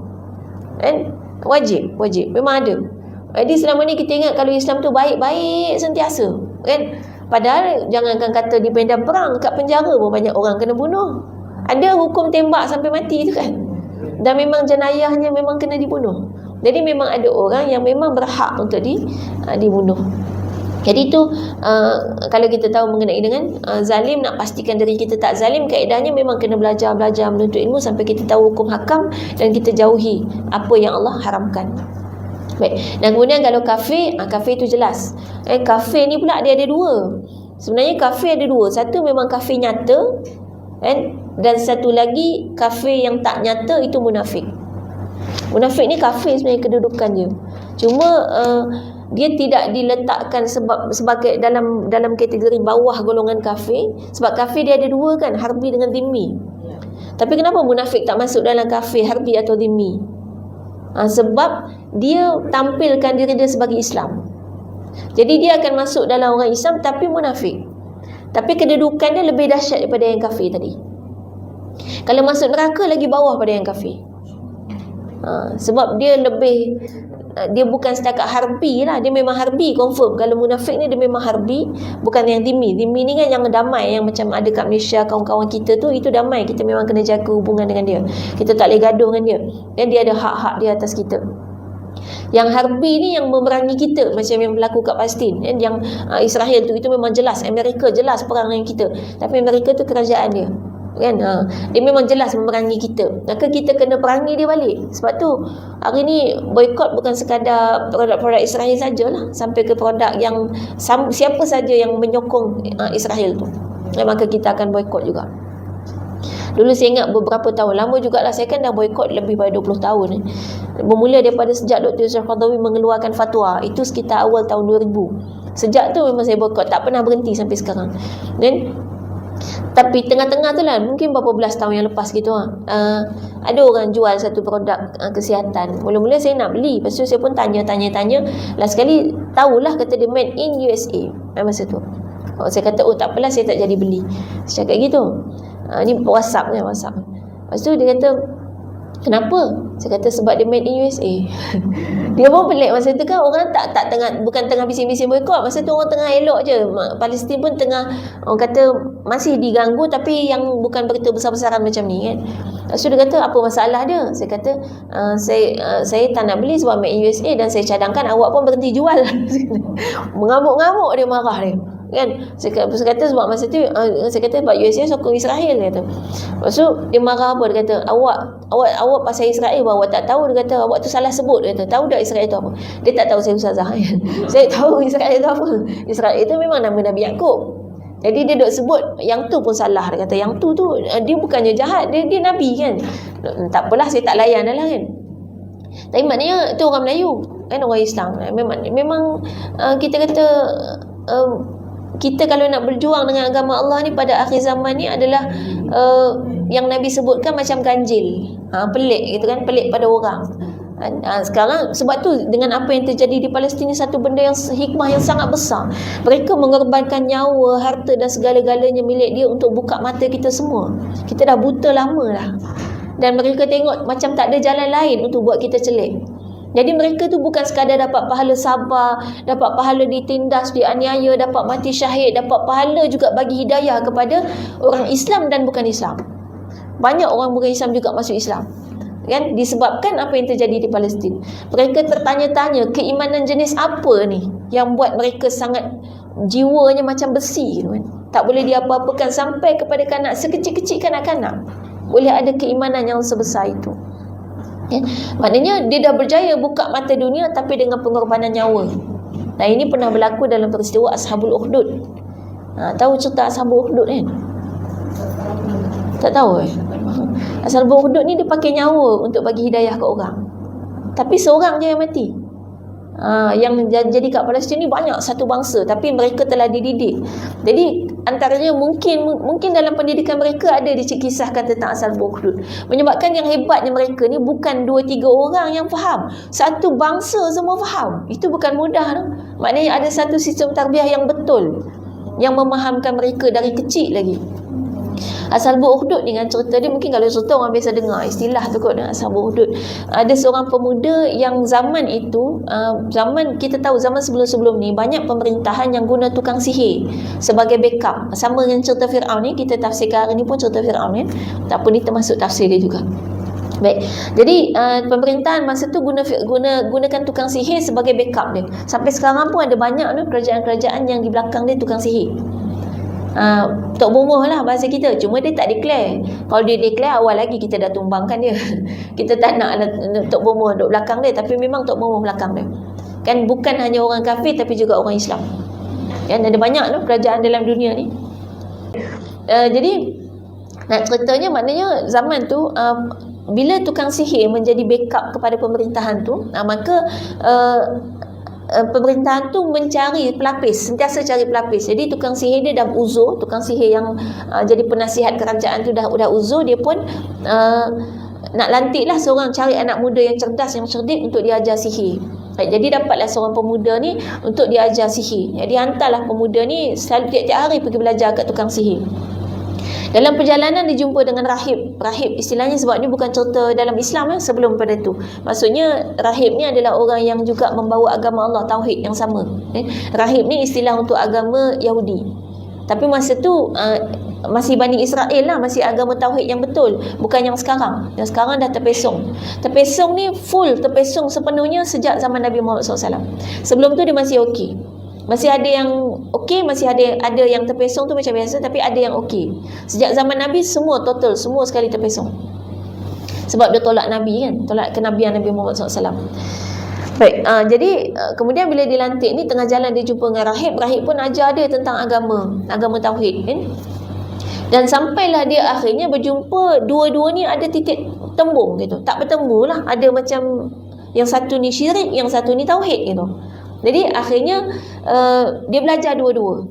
Wajib memang ada. Jadi selama ni kita ingat kalau Islam tu baik-baik sentiasa kan. Padahal jangankan kata di medan perang, kat penjara pun banyak orang kena bunuh. Ada hukum tembak sampai mati tu kan. Dan memang jenayahnya memang kena dibunuh. Jadi memang ada orang yang memang berhak untuk dibunuh. Jadi itu kalau kita tahu mengenai dengan zalim, nak pastikan diri kita tak zalim, kaedahnya memang kena belajar menuntut ilmu sampai kita tahu hukum hakam dan kita jauhi apa yang Allah haramkan. Baik. Dan kemudian kalau kafir, kafir itu jelas. Kafir ni pula dia ada dua. Sebenarnya kafir ada dua. Satu memang kafir nyata, dan satu lagi kafir yang tak nyata, itu munafik. Munafik ni kafir sebenarnya kedudukan dia. Cuma dia tidak diletakkan sebagai dalam kategori bawah golongan kafir. Sebab kafir dia ada dua kan, harbi dengan dhimmi. Tapi kenapa munafik tak masuk dalam kafir harbi atau dhimmi? Sebab dia tampilkan diri dia sebagai Islam. Jadi dia akan masuk dalam orang Islam tapi munafik. Tapi kedudukan dia lebih dahsyat daripada yang kafir tadi. Kalau masuk neraka lagi bawah pada yang kafir. Sebab dia lebih, dia bukan setakat harbi lah, dia memang harbi confirm. Kalau munafik ni dia memang harbi, bukan yang dhimmi. Dhimmi ni kan yang damai, yang macam ada kat Malaysia kawan-kawan kita tu, itu damai. Kita memang kena jaga hubungan dengan dia, kita tak boleh gaduh dengan dia, dan dia ada hak-hak di atas kita. Yang harbi ni yang memerangi kita, macam yang berlaku kat Palestin, yang Israel tu, itu memang jelas. Amerika jelas perang dengan kita, tapi Amerika tu kerajaan dia kan, dia memang jelas memerangi kita. Maka kita kena perangi dia balik. Sebab tu hari ni boikot bukan sekadar produk-produk Israel sajalah, sampai ke produk yang siapa saja yang menyokong Israel tu, maka kita akan boikot juga. Dulu saya ingat beberapa tahun, lama jugalah, saya kan dah boikot lebih pada 20 tahun ni. Bermula daripada sejak Dr. Yusuf Qaradawi mengeluarkan fatwa, itu sekitar awal tahun 2000. Sejak tu memang saya boikot, tak pernah berhenti sampai sekarang. Dan Tapi tengah-tengah tu lah, mungkin berapa belas tahun yang lepas gitu ada orang jual satu produk kesihatan. Mula-mula saya nak beli, lepas tu saya pun tanya. Last sekali tahulah kata dia made in USA masa tu. Saya kata tak apalah, saya tak jadi beli. Saya cakap gitu. Ni WhatsApp. Lepas tu dia kata, kenapa? Saya kata sebab dia made in USA. Dia pun pelik masa tu kan, orang tak tengah, bukan tengah bising-bising boykot. Masa tu orang tengah elok je. Palestin pun tengah, orang kata masih diganggu, tapi yang bukan begitu besar-besaran macam ni kan. Lepas tu dia kata, apa masalah dia? Saya kata, saya tak nak beli sebab made in USA, dan saya cadangkan awak pun berhenti jual. Mengamuk-ngamuk dia, marah dia kan. Saya kata sebab masa tu saya kata sebab USA sokong Israel, dia kata. Lepas tu dia marah apa, dia kata awak pasal Israel awak tak tahu. Dia kata awak tu salah sebut. Dia kata tahu tak Israel tu apa? Dia tak tahu saya ustazah kan. Saya tahu Israel tu apa. Israel tu memang nama Nabi Yaqub. Jadi dia duk sebut yang tu pun salah. Dia kata yang tu dia bukannya jahat, dia Nabi kan. Tak apalah, saya tak layan dah lah kan. Tapi maknanya tu orang Melayu kan, orang Islam. Memang kita kata kita kalau nak berjuang dengan agama Allah ni pada akhir zaman ni adalah yang Nabi sebutkan macam ganjil, pelik gitu kan, pelik pada orang. Sekarang sebab tu dengan apa yang terjadi di Palestin ni, satu benda yang hikmah yang sangat besar. Mereka mengorbankan nyawa, harta dan segala-galanya milik dia untuk buka mata kita semua. Kita dah buta lama dah, dan mereka tengok macam tak ada jalan lain untuk buat kita celik. Jadi mereka tu bukan sekadar dapat pahala sabar, dapat pahala ditindas, dianiaya, dapat mati syahid, dapat pahala juga bagi hidayah kepada orang Islam dan bukan Islam. Banyak orang bukan Islam juga masuk Islam kan, disebabkan apa yang terjadi di Palestin. Mereka tertanya-tanya, keimanan jenis apa ni yang buat mereka sangat jiwanya macam besi kan? Tak boleh diapa-apakan, sampai kepada kanak sekecil-kecil kanak-kanak boleh ada keimanan yang sebesar itu. Ya, maknanya dia dah berjaya buka mata dunia tapi dengan pengorbanan nyawa. Dan ini pernah berlaku dalam peristiwa Ashabul Ukhdud. Tahu cerita Ashabul Ukhdud kan? Tak tahu Ashabul Ukhdud ni dia pakai nyawa untuk bagi hidayah ke orang. Tapi seorang je yang mati. Yang jadi kat Palestin ni banyak satu bangsa, tapi mereka telah dididik. Jadi antaranya mungkin dalam pendidikan mereka ada dikisahkan tentang Ashabul Ukhdud. Menyebabkan yang hebatnya mereka ni bukan 2-3 orang yang faham, satu bangsa semua faham. Itu bukan mudah tu. Maknanya ada satu sistem tarbiyah yang betul, yang memahamkan mereka dari kecil lagi. Ashabul Ukhdud dengan cerita dia, mungkin kalau cerita orang biasa dengar istilah tu kot, Ashabul Ukhdud. Ada seorang pemuda yang zaman itu, zaman kita tahu zaman sebelum-sebelum ni banyak pemerintahan yang guna tukang sihir sebagai backup. Sama dengan cerita Firaun ni, kita tafsirkan hari ni pun cerita Firaun ni. Tak apa, ni termasuk tafsir dia juga. Baik. Jadi pemerintahan masa tu gunakan tukang sihir sebagai backup dia. Sampai sekarang pun ada banyak kerajaan-kerajaan yang di belakang dia tukang sihir. Tok Bomoh lah bahasa kita. Cuma dia tak declare. Kalau dia declare, awal lagi kita dah tumbangkan dia. Kita tak nak Tok Bomoh duduk belakang dia, tapi memang Tok Bomoh belakang dia. Kan bukan hanya orang kafir, tapi juga orang Islam. Kan ada banyak kerajaan dalam dunia ni. Jadi nak ceritanya, maknanya zaman tu bila tukang sihir menjadi backup kepada pemerintahan tu, maka pemerintahan tu mencari pelapis, sentiasa cari pelapis. Jadi tukang sihir dia dah uzur, tukang sihir yang jadi penasihat kerajaan tu dah uzur, dia pun nak lantiklah seorang, cari anak muda yang cerdas, yang cerdik untuk diajar sihir. Jadi dapatlah seorang pemuda ni untuk diajar sihir. Jadi hantarlah pemuda ni selalu tiap-tiap hari pergi belajar kat tukang sihir. Dalam perjalanan dia jumpa dengan rahib. Rahib istilahnya, sebab ni bukan cerita dalam Islam sebelum pada tu. Maksudnya rahib ni adalah orang yang juga membawa agama Allah, tauhid yang sama. Rahib ni istilah untuk agama Yahudi. Tapi masa tu masih Bani Israel lah, masih agama tauhid yang betul, bukan yang sekarang. Yang sekarang dah terpesong. Terpesong ni full, terpesong sepenuhnya sejak zaman Nabi Muhammad SAW. Sebelum tu dia masih okey. Masih ada yang okey, masih ada yang terpesong tu macam biasa, tapi ada yang okey. Sejak zaman Nabi semua total, semua sekali terpesong. Sebab dia tolak Nabi kan, tolak kenabian Nabi Muhammad SAW. Baik, jadi kemudian bila dilantik ni, tengah jalan dia jumpa dengan rahib. Rahib pun ajar dia tentang agama tauhid kan. Dan sampailah dia akhirnya berjumpa dua-dua ni ada titik tembung gitu. Tak bertemu lah, ada macam yang satu ni syirik, yang satu ni tauhid gitu. Jadi akhirnya dia belajar dua-dua.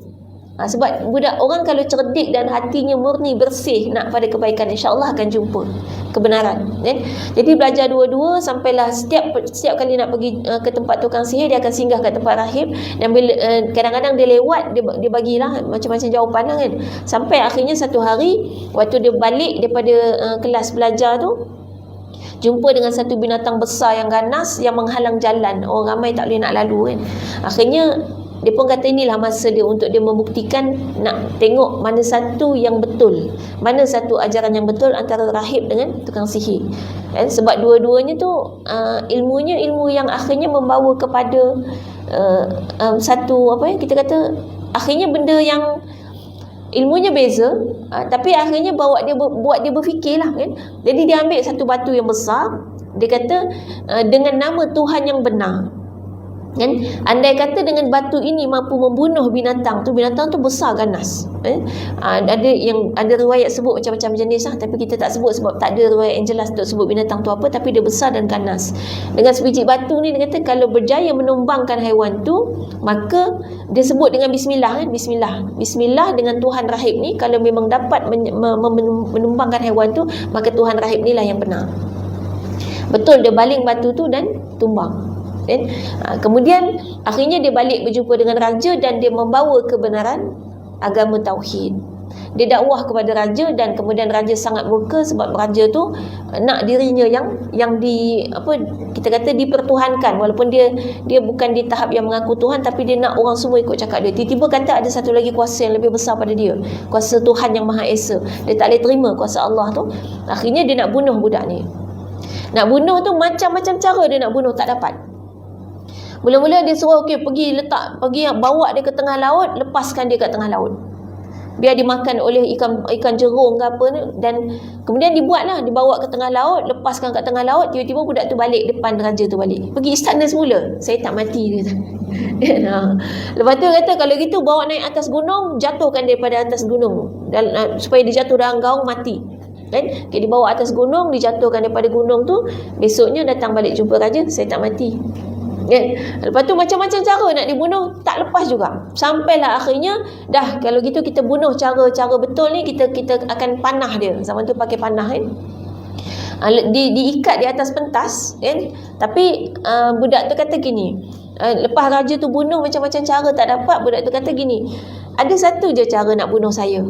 Sebab budak orang kalau cerdik dan hatinya murni, bersih nak pada kebaikan, insya-Allah akan jumpa kebenaran, kan? Jadi belajar dua-dua sampailah setiap kali nak pergi ke tempat tukang sihir, dia akan singgah kat tempat rahib, dan bila kadang-kadang dia lewat, dia bagilah macam-macam jawapan kan. Sampai akhirnya satu hari waktu dia balik daripada kelas belajar tu, jumpa dengan satu binatang besar yang ganas yang menghalang jalan. Orang ramai tak boleh nak lalu kan. Akhirnya dia pun kata inilah masa dia untuk dia membuktikan, nak tengok mana satu yang betul, mana satu ajaran yang betul antara rahib dengan tukang sihir. Sebab dua-duanya tu ilmunya ilmu yang akhirnya membawa kepada satu apa yang kita kata, akhirnya benda yang ilmunya beza, tapi akhirnya buat dia berfikirlah kan. Jadi dia ambil satu batu yang besar, dia kata dengan nama Tuhan yang benar, kan, andai kata dengan batu ini mampu membunuh binatang tu besar ganas. Ada riwayat sebut macam-macam jenis tapi kita tak sebut sebab tak ada riwayat yang jelas untuk sebut binatang tu apa, tapi dia besar dan ganas. Dengan sebiji batu ni dia kata kalau berjaya menumbangkan haiwan tu, maka dia sebut dengan bismillah kan, bismillah dengan Tuhan rahib ni, kalau memang dapat menumbangkan haiwan tu, maka Tuhan rahib ni lah yang benar. Betul, dia baling batu tu dan tumbang. Kemudian akhirnya dia balik berjumpa dengan raja dan dia membawa kebenaran agama tauhid. Dia dakwah kepada raja dan kemudian raja sangat murka sebab raja tu nak dirinya yang kita kata dipertuhankan, walaupun dia bukan di tahap yang mengaku Tuhan, tapi dia nak orang semua ikut cakap dia. Tiba-tiba kata ada satu lagi kuasa yang lebih besar pada dia, kuasa Tuhan yang Maha Esa. Dia tak boleh terima kuasa Allah tu. Akhirnya dia nak bunuh budak ni. Nak bunuh tu macam-macam cara dia nak bunuh, tak dapat. Mula-mula dia suruh pergi bawa dia ke tengah laut, lepaskan dia kat tengah laut. Biar dimakan oleh ikan jerung ke apa ni, dan kemudian dibawa ke tengah laut, lepaskan kat tengah laut. Tiba-tiba budak tu balik depan raja tu balik. Pergi istana semula. Saya tak mati dia. Lepas tu kata kalau gitu bawa naik atas gunung, jatuhkan daripada atas gunung dan supaya dia jatuh dalam gaung mati. Kan? Dibawa atas gunung, dijatuhkan daripada gunung tu, besoknya datang balik jumpa raja, saya tak mati. Lepas tu macam-macam cara nak dibunuh, tak lepas juga. Sampailah akhirnya dah, kalau gitu kita bunuh cara betul ni, kita akan panah dia. Zaman tu pakai panah kan. Diikat di atas pentas kan. Tapi budak tu kata gini, lepas raja tu bunuh macam-macam cara tak dapat, budak tu kata gini, ada satu je cara nak bunuh saya.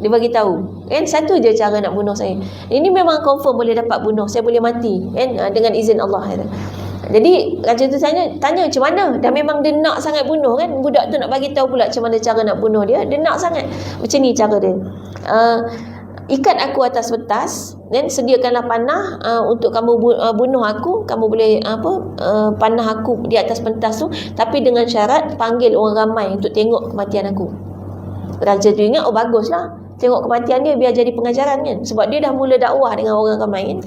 Dia bagi tahu kan, satu je cara nak bunuh saya. Ini memang confirm boleh dapat bunuh, saya boleh mati kan, dengan izin Allah. Jadi raja tu tanya macam mana, dah memang dia nak sangat bunuh kan. Budak tu nak bagi tahu pula macam mana cara nak bunuh dia. Dia nak sangat. Macam ni cara dia. Ikat aku atas pentas dan sediakanlah panah untuk kamu bunuh aku. Kamu boleh panah aku di atas pentas tu, tapi dengan syarat panggil orang ramai untuk tengok kematian aku. Raja tu ingat, baguslah, tengok kematian dia biar jadi pengajaran kan, sebab dia dah mula dakwah dengan orang ramai kan.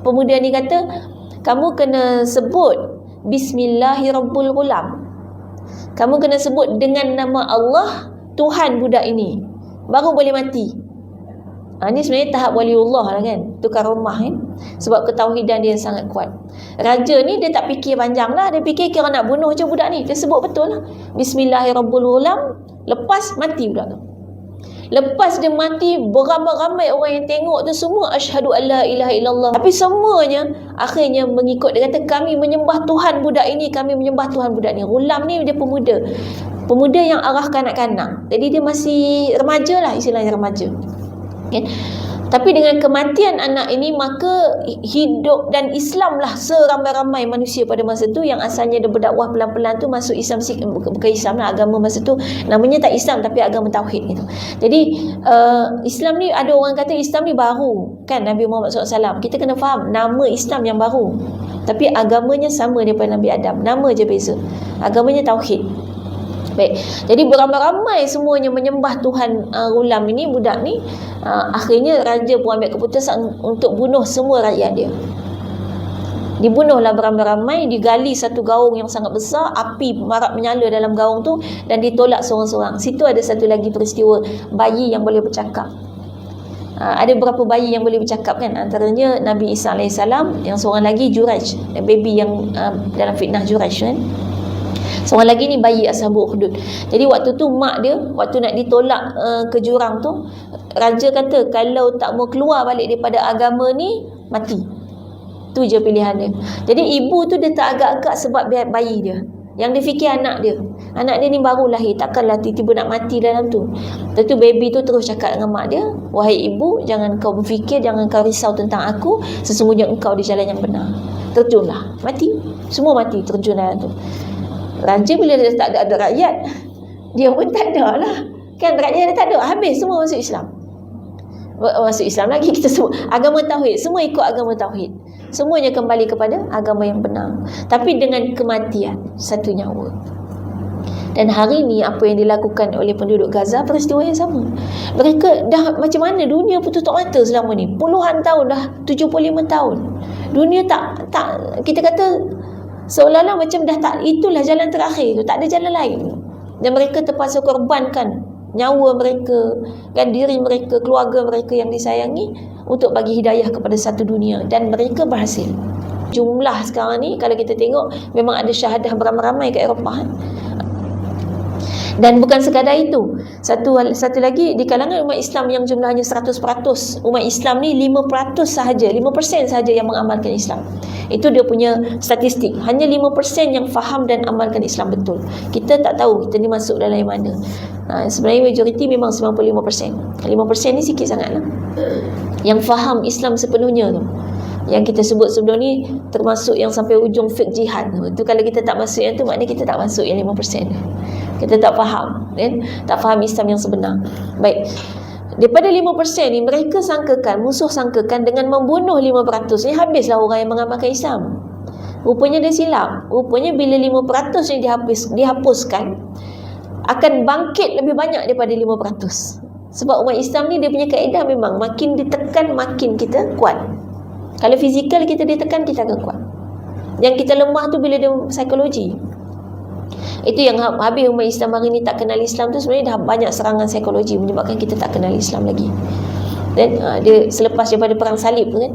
Pemuda ni kata, kamu kena sebut Bismillahirrabbilghulam. Kamu kena sebut dengan nama Allah, Tuhan budak ini, baru boleh mati. Ini sebenarnya tahap waliullah lah kan, tu karomah kan, sebab ketauhidan dia sangat kuat. Raja ni dia tak fikir panjang lah, dia fikir kira nak bunuh je budak ni, dia sebut betul lah Bismillahirrabbilghulam, lepas mati budak tu. Lepas dia mati, beramai-ramai orang yang tengok tu semua asyhadu alla ilaha illallah. Tapi semuanya akhirnya mengikut. Dia kata kami menyembah Tuhan budak ini, kami menyembah Tuhan budak ni. Ghulam ni dia pemuda yang arah kanak-kanak. Jadi dia masih remaja lah, istilahnya remaja. Okay. Tapi dengan kematian anak ini, maka hidup dan Islam lah seramai-ramai manusia pada masa tu yang asalnya dia berdakwah pelan-pelan tu masuk Islam, bukan Islam lah, agama masa tu namanya tak Islam tapi agama tauhid gitu. Jadi Islam ni, ada orang kata Islam ni baru kan, Nabi Muhammad SAW. Kita kena faham nama Islam yang baru, tapi agamanya sama daripada Nabi Adam, nama je beza. Agamanya tauhid. Baik. Jadi beramai-ramai semuanya menyembah Tuhan Ghulam ini, budak ni. Akhirnya raja pun ambil keputusan untuk bunuh semua rakyat dia. Dibunuhlah beramai-ramai, digali satu gaung yang sangat besar, api marak menyala dalam gaung tu dan ditolak seorang-seorang. Situ ada satu lagi peristiwa bayi yang boleh bercakap. Ada beberapa bayi yang boleh bercakap kan, antaranya Nabi Isa AS, yang seorang lagi Juraj, baby yang dalam fitnah Juraj kan. Seorang lagi ni bayi Ashabul Ukhdud. Jadi waktu tu mak dia, waktu nak ditolak ke jurang tu, raja kata kalau tak mau keluar balik daripada agama ni, mati. Tu je pilihan dia. Jadi ibu tu dia tak agak-agak sebab bayi dia. Yang dia fikir anak dia. Anak dia ni baru lahir, takkanlah tiba-tiba nak mati dalam tu. Lepas tu baby tu terus cakap dengan mak dia, wahai ibu, jangan kau berfikir, jangan kau risau tentang aku, sesungguhnya engkau di jalan yang benar. Terjunlah, mati. Semua mati, terjun dalam tu. Raja bila dia tak ada rakyat, dia pun tak ada lah. Kan rakyat dia tak ada, habis semua masuk Islam. Masuk Islam lagi, kita semua agama tauhid, semua ikut agama tauhid. Semuanya kembali kepada agama yang benar. Tapi dengan kematian satu nyawa. Dan hari ni apa yang dilakukan oleh penduduk Gaza, peristiwa yang sama. Mereka dah macam mana dunia pun tutup mata selama ni. Puluhan tahun dah, 75 tahun. Dunia tak kita kata seolah-olah macam dah tak, itulah jalan terakhir tu, tak ada jalan lain. Dan mereka terpaksa korbankan nyawa mereka, kan, diri mereka, keluarga mereka yang disayangi untuk bagi hidayah kepada satu dunia, dan mereka berhasil. Jumlah sekarang ni kalau kita tengok memang ada syahadah beramai-ramai kat Eropah. Dan bukan sekadar itu, satu lagi, di kalangan umat Islam yang jumlahnya 100%, umat Islam ni 5% sahaja, 5% sahaja yang mengamalkan Islam. Itu dia punya statistik. Hanya 5% yang faham dan amalkan Islam betul. Kita tak tahu kita ni masuk dalam yang mana. Sebenarnya majoriti memang 95%. 5% ni sikit sangat lah yang faham Islam sepenuhnya tu. Yang kita sebut sebelum ni termasuk yang sampai ujung fiqh jihad tu. Kalau kita tak masuk yang tu, maknanya kita tak masuk yang 5%. Kita tak faham, kan? Tak faham Islam yang sebenar. Baik, daripada 5% ni, mereka sangkakan, musuh sangkakan dengan membunuh 5% ni habislah orang yang mengamalkan Islam. Rupanya dia silap. Rupanya bila 5% ni dihapuskan, akan bangkit lebih banyak daripada 5%. Sebab umat Islam ni dia punya kaedah memang makin ditekan makin kita kuat. Kalau fizikal kita ditekan, kita akan kuat. Yang kita lemah tu bila dia psikologi. Itu yang habis umat Islam hari ni tak kenal Islam tu, sebenarnya dah banyak serangan psikologi menyebabkan kita tak kenal Islam lagi. Dan dia selepas daripada perang salib tu kan,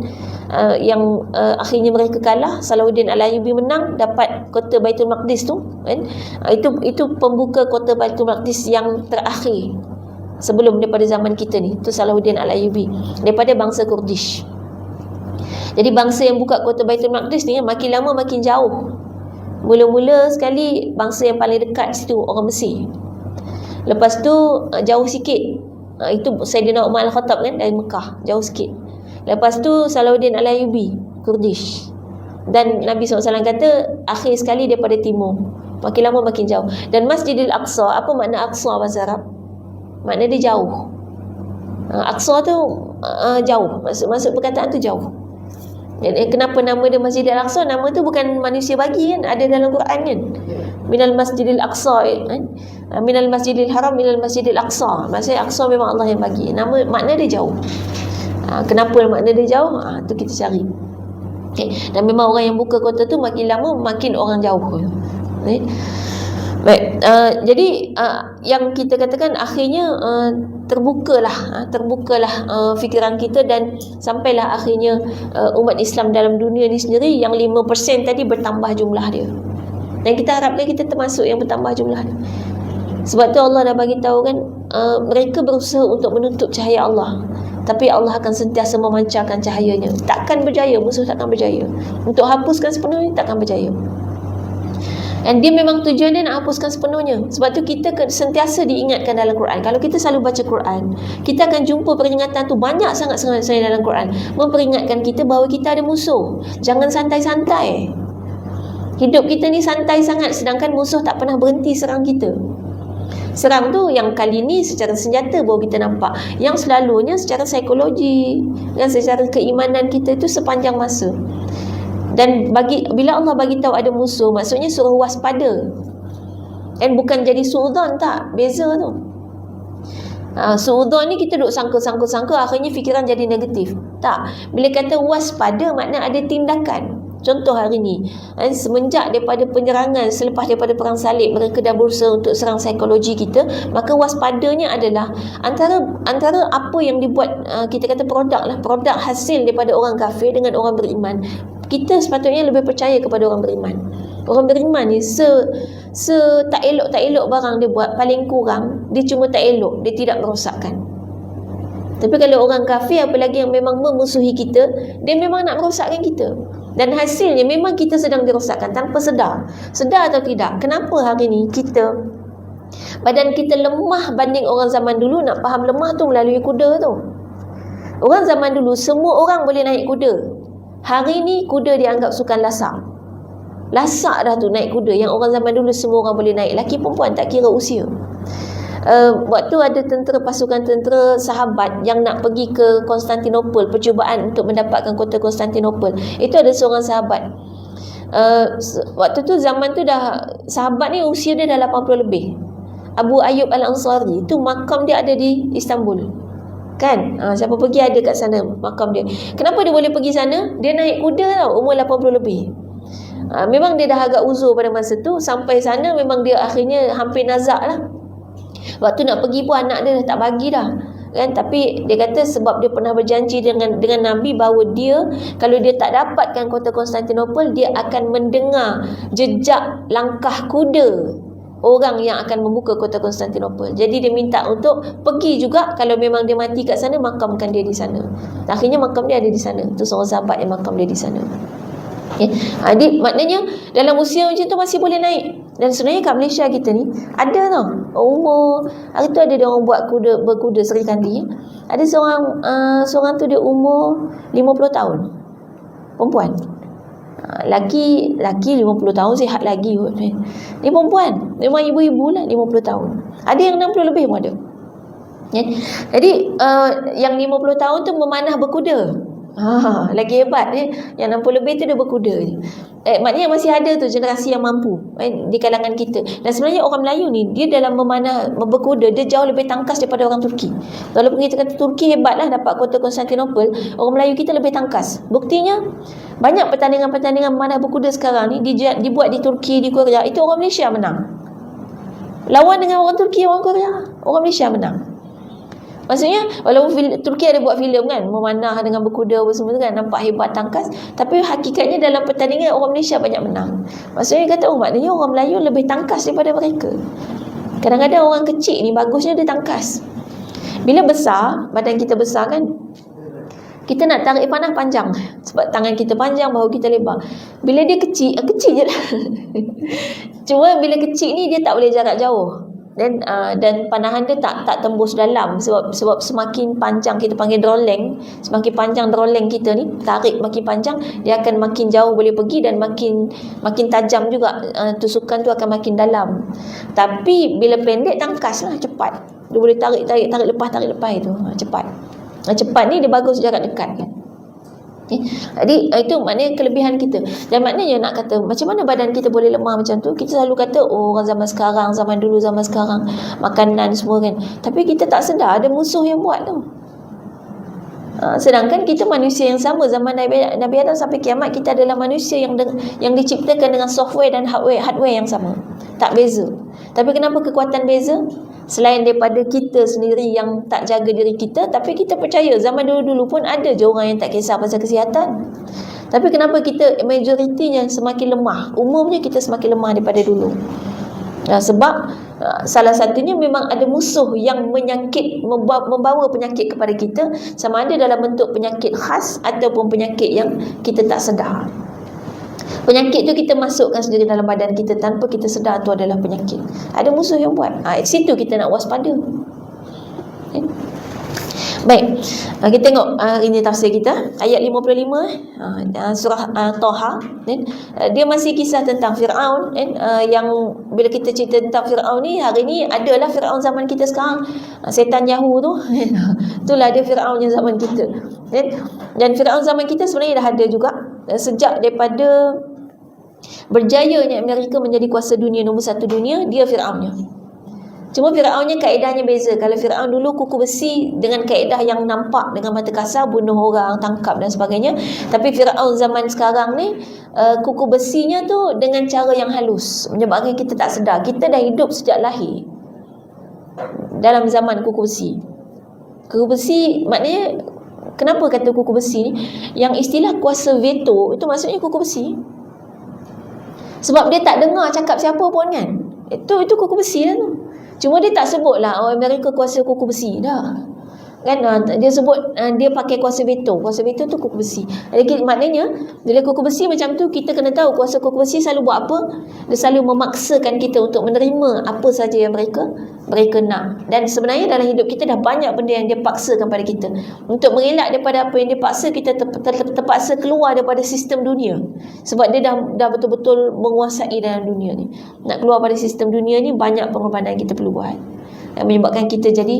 yang akhirnya mereka kalah, Salahuddin Al-Ayyubi menang, dapat kota Baitul Maqdis tu kan. Itu pembuka kota Baitul Maqdis yang terakhir sebelum daripada zaman kita ni. Tu Salahuddin Al-Ayyubi daripada bangsa Kurdish. Jadi bangsa yang buka kota Baitul Maqdis ni makin lama makin jauh. Mula-mula sekali bangsa yang paling dekat situ orang Mesir. Lepas tu jauh sikit, itu Sayyidina Umar Al-Khattab kan, dari Mekah, jauh sikit. Lepas tu Salahuddin Al-Ayyubi, Kurdish. Dan Nabi SAW kata akhir sekali daripada timur. Makin lama makin jauh. Dan Masjidil Aqsa, apa makna Aqsa bahasa Arab? Makna dia jauh. Aqsa tu jauh, maksud perkataan tu jauh. Kenapa nama dia Masjidil Aqsa? Nama tu bukan manusia bagi kan, ada dalam Quran kan. Minal Masjidil Aqsa kan? Minal Masjidil Haram minal Masjidil Aqsa. Maksudnya Aqsa memang Allah yang bagi. Nama, makna dia jauh. Kenapa makna dia jauh? Tu kita cari. Okay. Dan memang orang yang buka kota tu makin lama makin orang jauh. Okay. Baik, jadi yang kita katakan akhirnya terbukalah fikiran kita, dan sampailah akhirnya umat Islam dalam dunia ni sendiri yang 5% tadi bertambah jumlah dia. Dan kita harapkan kita termasuk yang bertambah jumlah dia. Sebab tu Allah dah bagi tahu kan, mereka berusaha untuk menutup cahaya Allah, tapi Allah akan sentiasa memancarkan cahayanya. Takkan berjaya, musuh takkan berjaya. Untuk hapuskan sepenuhnya takkan berjaya. Dan dia memang tujuannya nak hapuskan sepenuhnya. Sebab tu kita sentiasa diingatkan dalam Quran. Kalau kita selalu baca Quran, kita akan jumpa peringatan tu banyak sangat dalam Quran, memperingatkan kita bahawa kita ada musuh. Jangan santai-santai. Hidup kita ni santai sangat, sedangkan musuh tak pernah berhenti serang kita. Serang tu yang kali ni secara senjata baru kita nampak. Yang selalunya secara psikologi dan secara keimanan kita itu sepanjang masa. Dan bila Allah bagi tahu ada musuh, maksudnya suruh waspada. Dan bukan jadi suudzon, tak, beza tu. Suudzon ni kita duk sangka, akhirnya fikiran jadi negatif. Tak, bila kata waspada makna ada tindakan. Contoh hari ni, semenjak daripada penyerangan, selepas daripada perang salib, mereka dah berusaha untuk serang psikologi kita. Maka waspadanya adalah antara apa yang dibuat, kita kata produk hasil daripada orang kafir dengan orang beriman. Kita sepatutnya lebih percaya kepada orang beriman. Orang beriman ni tak elok barang dia buat, paling kurang dia cuma tak elok, dia tidak merosakkan. Tapi kalau orang kafir, apalagi yang memang memusuhi kita, dia memang nak merosakkan kita. Dan hasilnya memang kita sedang dirosakkan tanpa sedar. Sedar atau tidak, kenapa hari ni badan kita lemah banding orang zaman dulu? Nak faham lemah tu melalui kuda tu. Orang zaman dulu semua orang boleh naik kuda. Hari ni kuda dianggap sukan lasak. Lasak dah tu naik kuda. Yang orang zaman dulu semua orang boleh naik, lelaki perempuan tak kira usia. Waktu ada pasukan tentera sahabat yang nak pergi ke Konstantinopel, percubaan untuk mendapatkan kota Konstantinopel, itu ada seorang sahabat. Waktu tu zaman tu dah, sahabat ni usia dia dah 80 lebih. Abu Ayyub Al-Ansari, tu makam dia ada di Istanbul, kan? Siapa pergi ada kat sana makam dia. Kenapa dia boleh pergi sana? Dia naik kuda tau, umur 80 lebih. Memang dia dah agak uzur pada masa tu. Sampai sana memang dia akhirnya hampir nazak lah. Waktu nak pergi pun anak dia dah tak bagi dah, kan? Tapi dia kata sebab dia pernah berjanji dengan Nabi bahawa dia, kalau dia tak dapatkan kota Konstantinopel, dia akan mendengar jejak langkah kuda orang yang akan membuka kota Konstantinopel. Jadi dia minta untuk pergi juga, kalau memang dia mati kat sana, makamkan dia di sana. Akhirnya makam dia ada di sana. Itu seorang sahabat yang makam dia di sana. Jadi maknanya dalam usia macam tu masih boleh naik. Dan sebenarnya kat Malaysia kita ni ada tau, umur, hari tu ada dia orang buat berkuda Seri Kandi. Ada seorang tu dia umur 50 tahun, perempuan. Laki 50 tahun sihat lagi kot. Dia perempuan, memang ibu-ibu lah, 50 tahun. Ada yang 60 lebih pun ada. Jadi yang 50 tahun tu memanah berkuda. Lagi hebat dia. Yang 60 lebih tu dia berkuda. Maknanya masih ada tu generasi yang mampu di kalangan kita. Dan sebenarnya orang Melayu ni, dia dalam memanah berkuda, dia jauh lebih tangkas daripada orang Turki. Walaupun kita kata Turki hebat lah dapat kota Konstantinopel, orang Melayu kita lebih tangkas. Buktinya banyak pertandingan-pertandingan memanah berkuda sekarang ni dibuat di Turki, di Korea. Itu orang Malaysia menang. Lawan dengan orang Turki, orang Korea, orang Malaysia menang. Maksudnya walaupun Turki ada buat filem kan, memanah dengan berkuda apa semua tu kan, nampak hebat tangkas, tapi hakikatnya dalam pertandingan orang Malaysia banyak menang. Maksudnya kata maknanya orang Melayu lebih tangkas daripada mereka. Kadang-kadang orang kecil ni bagusnya dia tangkas. Bila besar, badan kita besar kan, kita nak tarik panah panjang, sebab tangan kita panjang, bahu kita lebar. Bila dia kecil je lah. Cuma bila kecil ni dia tak boleh jarak jauh. Dan panahan dia tak tembus dalam, sebab semakin panjang, kita panggil draw length, semakin panjang draw length kita ni, tarik makin panjang, dia akan makin jauh boleh pergi, dan makin tajam juga, tusukan tu akan makin dalam. Tapi bila pendek, tangkas lah, cepat. Dia boleh tarik lepas itu, cepat. Cepat ni dia bagus jarak dekat kan. Jadi itu maknanya kelebihan kita. Dan maknanya nak kata macam mana badan kita boleh lemah macam tu, kita selalu kata orang zaman sekarang, zaman dulu, zaman sekarang, makanan semua kan. Tapi kita tak sedar ada musuh yang buat tu. Sedangkan kita manusia yang sama. Zaman Nabi Adam sampai kiamat, kita adalah manusia yang diciptakan dengan software dan hardware yang sama, tak beza. Tapi kenapa kekuatan beza? Selain daripada kita sendiri yang tak jaga diri kita, tapi kita percaya zaman dulu-dulu pun ada je orang yang tak kisah pasal kesihatan. Tapi kenapa kita majoritinya semakin lemah, umumnya kita semakin lemah daripada dulu? Sebab salah satunya memang ada musuh yang membawa penyakit kepada kita, sama ada dalam bentuk penyakit khas ataupun penyakit yang kita tak sedar. Penyakit tu kita masukkan sendiri dalam badan kita tanpa kita sedar tu adalah penyakit. Ada musuh yang buat. Situ kita nak waspada. Baik, kita tengok ini tafsir kita ayat 55 surah Taha. Dia masih kisah tentang Firaun, yang bila kita cerita tentang Firaun ni, hari ni adalah Firaun zaman kita sekarang, setan Yahoo tu. Itulah dia Firaun yang zaman kita. Dan Firaun zaman kita sebenarnya dah ada juga sejak daripada berjayanya Amerika menjadi kuasa dunia, nombor 1 dunia, dia Firaunnya. Cuma Firaunnya kaedahnya beza. Kalau Firaun dulu kuku besi dengan kaedah yang nampak dengan mata kasar, bunuh orang, tangkap dan sebagainya. Tapi Firaun zaman sekarang ni kuku besinya tu dengan cara yang halus, menyebabkan kita tak sedar. Kita dah hidup sejak lahir dalam zaman kuku besi. Kuku besi maknanya, kenapa kata kuku besi ni? Yang istilah kuasa veto itu maksudnya kuku besi. Sebab dia tak dengar cakap siapa pun kan. Itu kuku besi lah tu. Cuma dia tak sebut lah Amerika kuasa kuku besi dah. Kan dia sebut dia pakai kuasa veto. Kuasa veto tu kuku besi. Jadi maknanya bila kuku besi macam tu, kita kena tahu kuasa kuku besi selalu buat apa. Dia selalu memaksakan kita untuk menerima apa saja yang mereka nak. Dan sebenarnya dalam hidup kita dah banyak benda yang dia paksakan pada kita. Untuk mengelak daripada apa yang dia paksa, kita terpaksa keluar daripada sistem dunia. Sebab dia dah betul-betul menguasai dalam dunia ni. Nak keluar pada sistem dunia ni, banyak pengorbanan kita perlu buat, yang menyebabkan kita jadi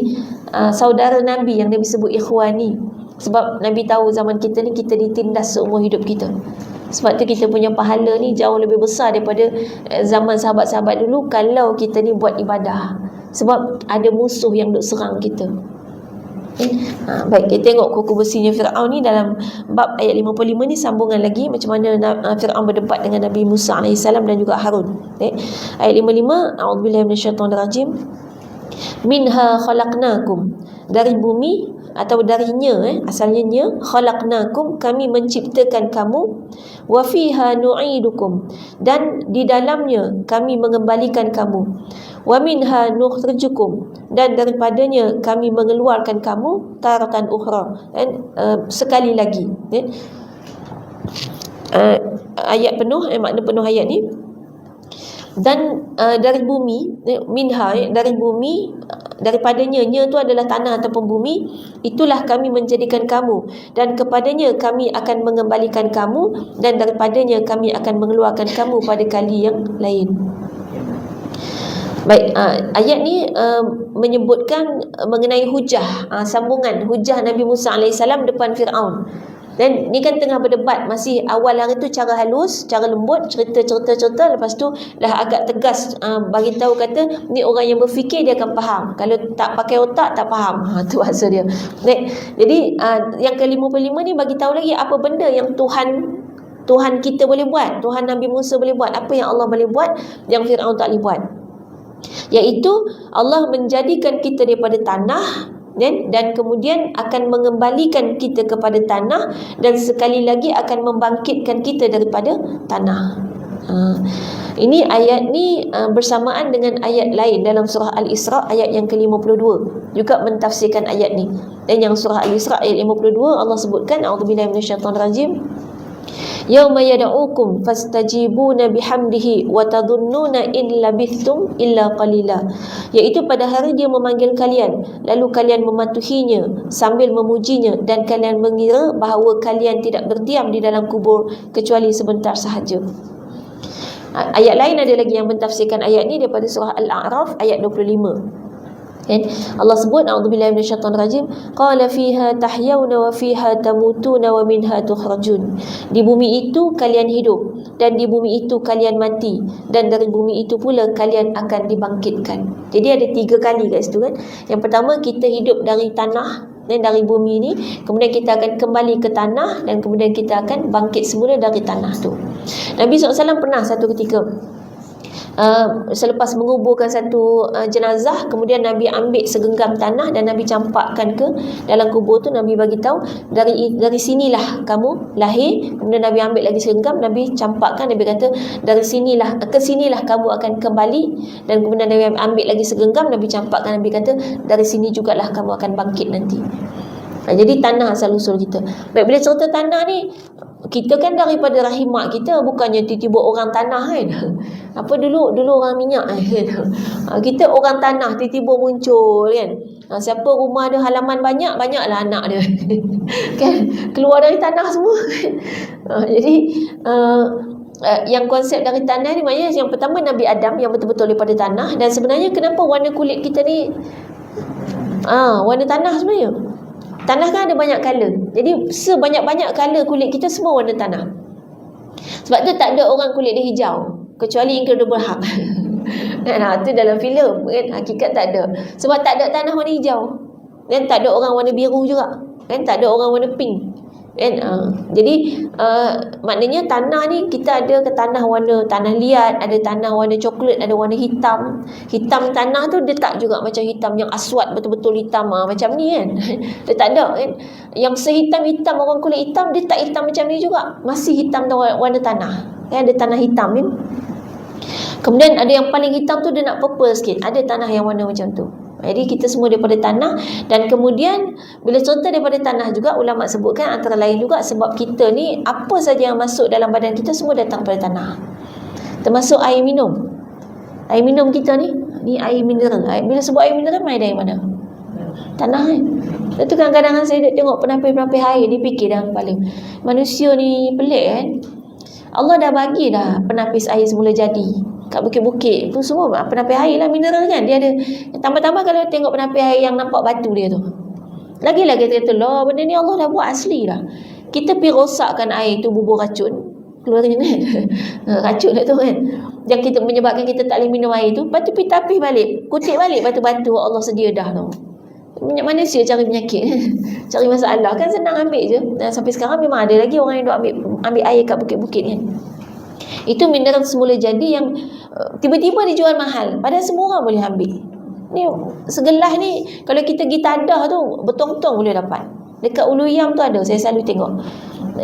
saudara Nabi yang Nabi sebut ikhwan ni. Sebab Nabi tahu zaman kita ni kita ditindas seumur hidup kita. Sebab tu kita punya pahala ni jauh lebih besar daripada zaman sahabat-sahabat dulu kalau kita ni buat ibadah. Sebab ada musuh yang duk serang kita. Baik, kita tengok kuku besinya Fir'aun ni dalam bab ayat 55 ni, sambungan lagi macam mana Fir'aun berdebat dengan Nabi Musa AS dan juga Harun. Ayat 55, a'udzubillahi minasyaitonirrajim. Minha khalaqnakum, dari bumi atau darinya asalnya nya, khalaqnakum, kami menciptakan kamu, wa fiha nu'idukum, dan di dalamnya kami mengembalikan kamu, wa minha nukhrijukum, dan daripadanya kami mengeluarkan kamu, taratan ukhra, sekali lagi. Ayat penuh, makna penuh ayat ni. Dan dari bumi, minha, dari bumi, daripadanya, nya tu adalah tanah ataupun bumi, itulah kami menjadikan kamu, dan kepadanya kami akan mengembalikan kamu, dan daripadanya kami akan mengeluarkan kamu pada kali yang lain. Baik, ayat ni menyebutkan mengenai hujah, sambungan hujah Nabi Musa AS depan Fir'aun. Dan ni kan tengah berdebat, masih awal hari tu cara halus, cara lembut, cerita, lepas tu dah agak tegas, bagi tahu kata ni orang yang berfikir dia akan faham, kalau tak pakai otak tak faham. Tu maksud dia. Baik, jadi yang ke-55 ni bagi tahu lagi apa benda yang Tuhan kita boleh buat, Tuhan Nabi Musa boleh buat, apa yang Allah boleh buat yang Fir'aun tak boleh buat. Iaitu Allah menjadikan kita daripada tanah, dan kemudian akan mengembalikan kita kepada tanah, dan sekali lagi akan membangkitkan kita daripada tanah. Ini ayat ni bersamaan dengan ayat lain dalam surah Al-Isra ayat yang ke-52 juga mentafsirkan ayat ni. Dan yang surah Al-Isra ayat 52 Allah sebutkan, a'udzubillahi minasyaitonirrajim, yauma yad'ukum fastajibuna bihamdihi wa tadhunnuna in labithtum illa qalila, iaitu pada hari dia memanggil kalian lalu kalian mematuhinya sambil memujinya, dan kalian mengira bahawa kalian tidak berdiam di dalam kubur kecuali sebentar sahaja. Ayat lain ada lagi yang mentafsirkan ayat ni daripada surah Al-A'raf ayat 25. Allah sebut, a'udzubillahi minasyaitonirrajim, qala fiha tahyawna wa fiha tamutuna wa minha tukhrajun, di bumi itu kalian hidup, dan di bumi itu kalian mati, dan dari bumi itu pula kalian akan dibangkitkan. Jadi ada 3 kali kat situ kan. Yang pertama, kita hidup dari tanah dan dari bumi ni, kemudian kita akan kembali ke tanah, dan kemudian kita akan bangkit semula dari tanah tu. Nabi SAW pernah satu ketika selepas menguburkan satu jenazah, kemudian Nabi ambil segenggam tanah dan Nabi campakkan ke dalam kubur tu. Nabi bagi tahu, dari sinilah kamu lahir. Kemudian Nabi ambil lagi segenggam, Nabi campakkan, Nabi kata dari sinilah, ke sinilah kamu akan kembali. Dan kemudian Nabi ambil lagi segenggam, Nabi campakkan, Nabi kata dari sini jugalah kamu akan bangkit nanti. Jadi tanah asal usul kita. Baik, bila cerita tanah ni, kita kan daripada rahim mak kita, bukannya tiba-tiba orang tanah kan. Apa dulu orang minyak kan. Kita orang tanah tiba-tiba muncul kan. Siapa rumah ada halaman banyaklah anak dia. Kan keluar dari tanah semua. Jadi yang konsep dari tanah ni maknanya yang pertama Nabi Adam yang betul-betul daripada tanah. Dan sebenarnya kenapa warna kulit kita ni warna tanah sebenarnya? Tanah kan ada banyak color. Jadi sebanyak-banyak color kulit kita semua warna tanah. Sebab tu tak ada orang kulit dia hijau kecuali Incredible Hulk. Itu dalam filem kan, hakikat tak ada. Sebab tak ada tanah warna hijau. Dan tak ada orang warna biru juga. Kan tak ada orang warna pink. Kan jadi maknanya tanah ni kita ada ke tanah warna tanah liat, ada tanah warna coklat, ada warna hitam. Hitam tanah tu dia tak juga macam hitam yang aswad betul-betul hitam macam ni kan. Dia tak ada kan. Yang sehitam-hitam orang kulit hitam, dia tak hitam macam ni juga. Masih hitam warna tanah. Kan ada tanah hitam kan. Kemudian ada yang paling hitam tu dia nak purple sikit. Ada tanah yang warna macam tu. Jadi kita semua daripada tanah. Dan kemudian bila contoh daripada tanah juga, ulama sebutkan antara lain juga sebab kita ni apa saja yang masuk dalam badan kita semua datang daripada tanah. Termasuk air minum. Air minum kita ni air mineral. Bila sebut air mineral, main dari mana? Tanah kan. Lepas tu kadang-kadang saya tengok penapis-penapis air ni, fikir dalam kepala, manusia ni pelik kan. Allah dah bagi dah penapis air semula jadi kat bukit-bukit tu semua penapis air lah, mineral kan. Dia ada tambah-tambah kalau tengok penapis air yang nampak batu dia tu, lagi-lagi kata lah benda ni Allah dah buat asli dah. Kita pergi rosakkan air tu, bubur racun keluarin kan. Racun lah tu kan, yang kita menyebabkan kita tak boleh minum air tu. Lepas tu pergi tapis balik, kutip balik batu-batu Allah sedia dah tu. Manusia cari penyakit cari masalah kan, senang ambil je. Dan sampai sekarang memang ada lagi orang yang duk ambil air kat bukit-bukit kan. Itu mineral semula jadi yang tiba-tiba dijual mahal, padahal semua orang boleh ambil. Ni segelas ni kalau kita pergi tadah tu bertong-tong boleh dapat. Dekat Ulu Yam tu ada, saya selalu tengok.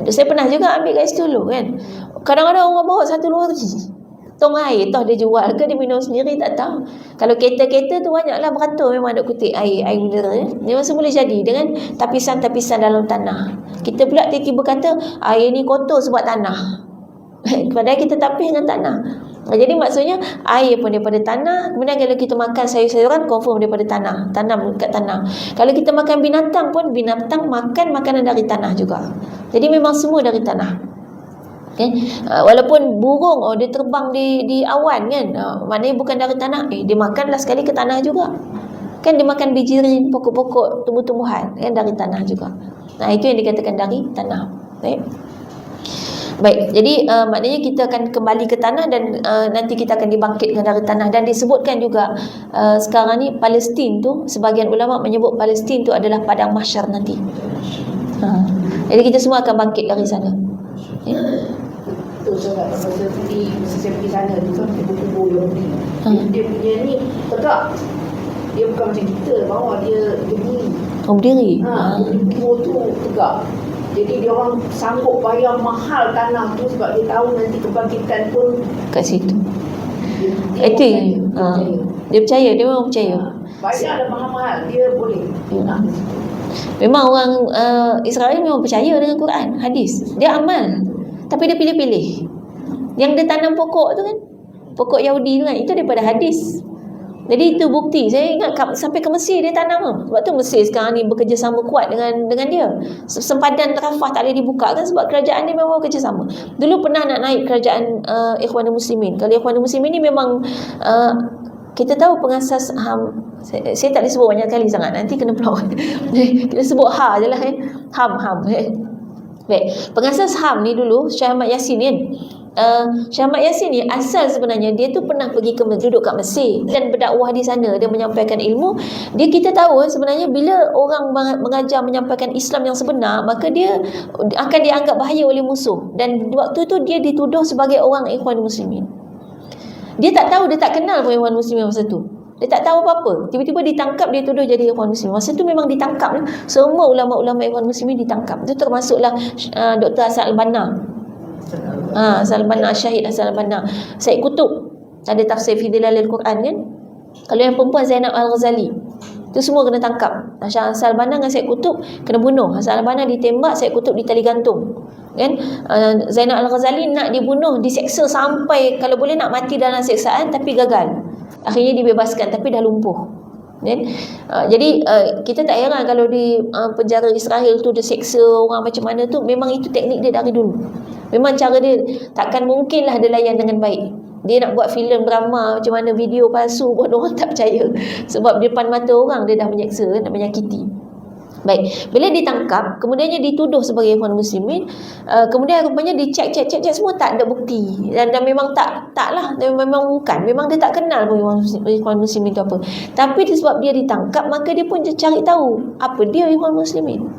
Saya pernah juga ambil kat situ dulu kan. Kadang-kadang orang bawa 1-2 tong air, toh dia jual ke dia minum sendiri tak tahu. Kalau kereta-kereta tu banyaklah beratur memang ada kutip air mineral ya. Dia masih boleh jadi dengan tapisan-tapisan dalam tanah. Kita pula tiba-tiba kata air ni kotor sebab tanah. Padahal kita tapis dengan tanah. Jadi maksudnya air pun daripada tanah. Kemudian kalau kita makan sayur-sayuran, confirm daripada tanah, tanam kat tanah. Kalau kita makan binatang pun, binatang makan makanan dari tanah juga. Jadi memang semua dari tanah. Okay. Walaupun burung dia terbang di awan kan, maknanya bukan dari tanah. Dia makanlah sekali ke tanah juga kan. Dia makan bijirin, pokok-pokok, tumbuh-tumbuhan kan, dari tanah juga. Itu yang dikatakan dari tanah. Baik, jadi maknanya kita akan kembali ke tanah dan nanti kita akan dibangkitkan dari tanah. Dan disebutkan juga sekarang ni Palestin tu, sebahagian ulama menyebut Palestin tu adalah padang mahsyar nanti. Jadi kita semua akan bangkit dari sana. Tu saya masa saya pergi sana tu kan, kubur-kubur Yahudi. Dia punya ni tegak. Dia bukan macam kita bawah, dia berdiri. Berdiri. Kubur tu tegak. Jadi dia orang sanggup bayar mahal tanah tu sebab dia tahu nanti kebangkitan pun kat situ. Dia percaya, dia memang percaya. Bayar dah mahal-mahal, dia boleh. Memang orang Israel memang percaya dengan Quran, hadis. Dia amal. Tapi dia pilih-pilih. Yang dia tanam pokok tu kan, pokok Yahudi tu kan, itu daripada hadis. Jadi itu bukti. Saya ingat sampai ke Mesir dia tanam tu. Sebab tu Mesir sekarang ni bekerjasama kuat dengan dia. Sempadan Rafah tak boleh dibuka kan, sebab kerajaan ni memang bekerjasama. Dulu pernah nak naik kerajaan Ikhwanul Muslimin. Kalau Ikhwanul Muslimin ni memang kita tahu pengasas HAM. Saya tak boleh sebut banyak kali sangat, nanti kena block. Kita sebut HA je lah kan. HAM. Baik, pengasas HAM ni dulu Syekh Ahmad Yasin kan. Syekh Ahmad Yasin ni asal sebenarnya dia tu pernah pergi duduk kat Mesir dan berdakwah di sana. Dia menyampaikan ilmu. Kita tahu sebenarnya bila orang mengajar menyampaikan Islam yang sebenar, maka dia akan dianggap bahaya oleh musuh. Dan waktu tu dia dituduh sebagai orang Ikhwanul Muslimin. Dia tak tahu, dia tak kenal pun Ikhwanul Muslimin masa tu. Dia tak tahu apa-apa. Tiba-tiba ditangkap, dia tuduh jadi Ikhwanul Muslimin. Masa tu memang ditangkap. Semua ulama-ulama Ikhwanul Muslimin ditangkap. Itu termasuklah Dr. Hasan Al-Banna. Hasan Al-Banna, Syahid Hasan Al-Banna. Syed Qutb ada tafsir fi Dhilalil Quran kan. Kalau yang perempuan Zainab Al-Ghazali, itu semua kena tangkap. Hasan Al-Banna dengan Syed Qutb kena bunuh. Hasan Al-Banna ditembak, Syed Qutb di tali gantung kan. Zainab Al-Ghazali nak dibunuh, diseksa sampai kalau boleh nak mati dalam seksaan, tapi gagal. Akhirnya dibebaskan tapi dah lumpuh kan? Jadi kita tak heran kalau di penjara Israel tu dia seksa orang macam mana tu. Memang itu teknik dia dari dulu. Memang cara dia, takkan mungkinlah dia layan dengan baik. Dia nak buat filem drama macam mana, video palsu buat orang tak percaya. Sebab di depan mata orang dia dah menyeksa, nak menyakiti. Baik, bila ditangkap, kemudiannya dituduh sebagai Ikhwanul Muslimin, kemudian rupanya dicek semua tak ada bukti. Dan memang taklah, memang bukan. Memang dia tak kenal pun Ikhwanul Muslimin itu apa. Tapi sebab dia ditangkap, maka dia pun cari tahu apa dia Ikhwanul Muslimin,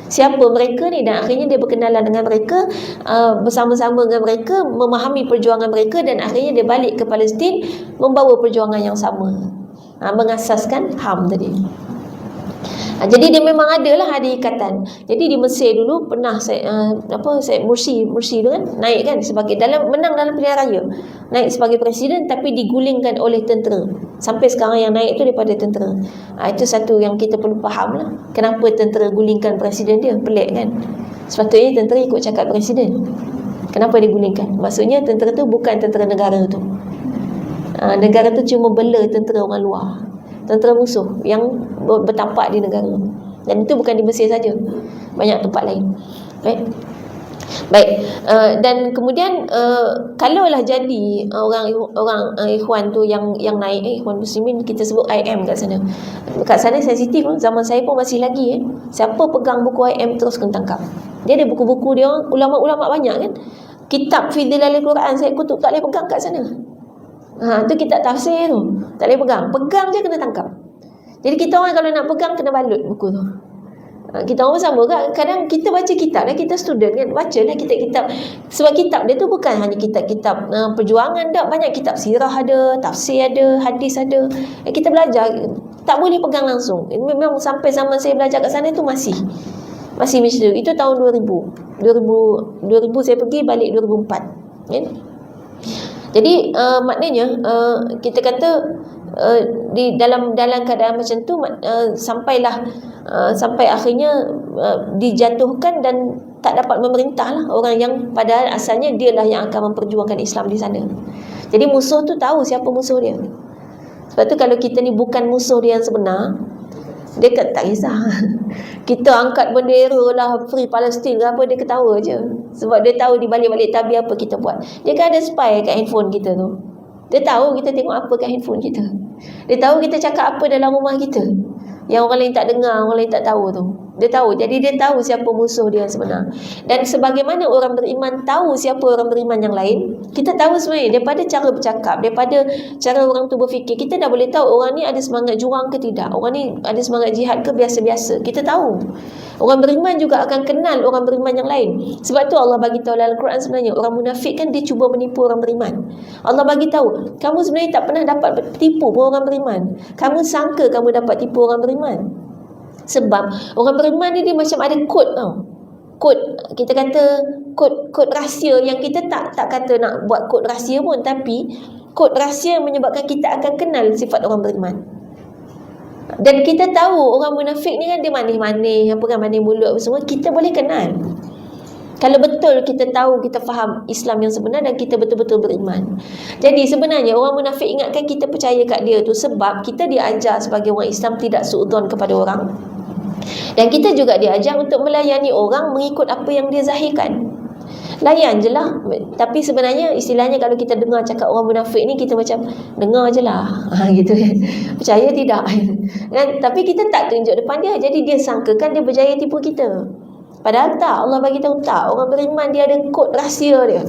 siapa mereka ni, dan akhirnya dia berkenalan dengan mereka, bersama-sama dengan mereka, memahami perjuangan mereka, dan akhirnya dia balik ke Palestin membawa perjuangan yang sama, mengasaskan HAM tadi. Jadi dia memang ada ikatan. Jadi di Mesir dulu pernah Syed Mursi tu kan naik kan sebagai menang dalam pilihan raya. Naik sebagai presiden tapi digulingkan oleh tentera. Sampai sekarang yang naik tu daripada tentera. Itu satu yang kita perlu faham lah. Kenapa tentera gulingkan presiden dia? Pelik kan? Sepatutnya tentera ikut cakap presiden. Kenapa dia gulingkan? Maksudnya tentera tu bukan tentera negara tu. Negara tu cuma bela tentera orang luar, tentera musuh yang bertapak di negara. Dan itu bukan di Mesir saja, banyak tempat lain. Baik. Dan kemudian kalaulah jadi orang ikhwan tu yang naik, ikhwan muslimin, kita sebut IM kat sana. Kat sana sensitif, zaman saya pun masih lagi siapa pegang buku IM terus kena tangkap. Dia ada buku-buku dia, ulama-ulama banyak kan. Kitab Fidil Al-Quran saya kutub tak boleh pegang kat sana. Tu kitab tafsir tu tak boleh pegang je kena tangkap. Jadi kita orang kalau nak pegang kena balut buku tu. Kita orang sama kan, kadang kita baca kitab dan kita student kan, bacalah kitab-kitab. Sebab kitab dia tu bukan hanya kitab-kitab perjuangan dah, banyak kitab sirah ada, tafsir ada, hadis ada. Kita belajar tak boleh pegang langsung. Memang sampai zaman saya belajar kat sana tu masih macam tu. Itu tahun 2000 saya pergi, balik 2004 kan. Jadi maknanya kita kata di dalam keadaan macam tu sampai akhirnya dijatuhkan dan tak dapat memerintah lah orang yang padahal asalnya dialah yang akan memperjuangkan Islam di sana. Jadi musuh tu tahu siapa musuh dia. Sebab tu kalau kita ni bukan musuh dia yang sebenar, dia tak kisah. Kita angkat bendera lah Free Palestine ke apa, dia ketawa je. Sebab dia tahu di balik-balik tabir apa kita buat. Dia kan ada spy kat handphone kita tu. Dia tahu kita tengok apa kat handphone kita. Dia tahu kita cakap apa dalam rumah kita yang orang lain tak dengar, orang lain tak tahu tu. Dia tahu. Jadi dia tahu siapa musuh dia sebenar. Dan sebagaimana orang beriman tahu siapa orang beriman yang lain, kita tahu sebenarnya daripada cara bercakap, daripada cara orang tu berfikir, kita dah boleh tahu orang ni ada semangat juang ke tidak, orang ni ada semangat jihad ke biasa-biasa. Kita tahu. Orang beriman juga akan kenal orang beriman yang lain. Sebab tu Allah bagi tahu dalam Al-Quran sebenarnya orang munafik kan dia cuba menipu orang beriman. Allah bagi tahu, kamu sebenarnya tak pernah dapat tipu pun orang beriman. Kamu sangka kamu dapat tipu orang beriman. Sebab orang beriman ni dia macam ada kod tau. Kod, kita kata kod rahsia yang kita tak kata nak buat kod rahsia pun, tapi kod rahsia menyebabkan kita akan kenal sifat orang beriman. Dan kita tahu orang munafik ni kan dia manis-manis, apa kan, manis mulut apa semua, kita boleh kenal. Kalau betul kita tahu, kita faham Islam yang sebenar dan kita betul-betul beriman. Jadi sebenarnya orang munafik ingatkan kita percaya kat dia tu sebab kita diajar sebagai orang Islam tidak suudzon kepada orang. Dan kita juga diajar untuk melayani orang mengikut apa yang dia zahirkan. Layan je lah. Tapi sebenarnya istilahnya kalau kita dengar cakap orang munafik ni, kita macam dengar je lah, gitu kan. Percaya tidak kan? Tapi kita tak tunjuk depan dia. Jadi dia sangkakan dia berjaya tipu kita. Padahal tak. Allah bagi tahu tak. Orang beriman dia ada kod rahsia dia.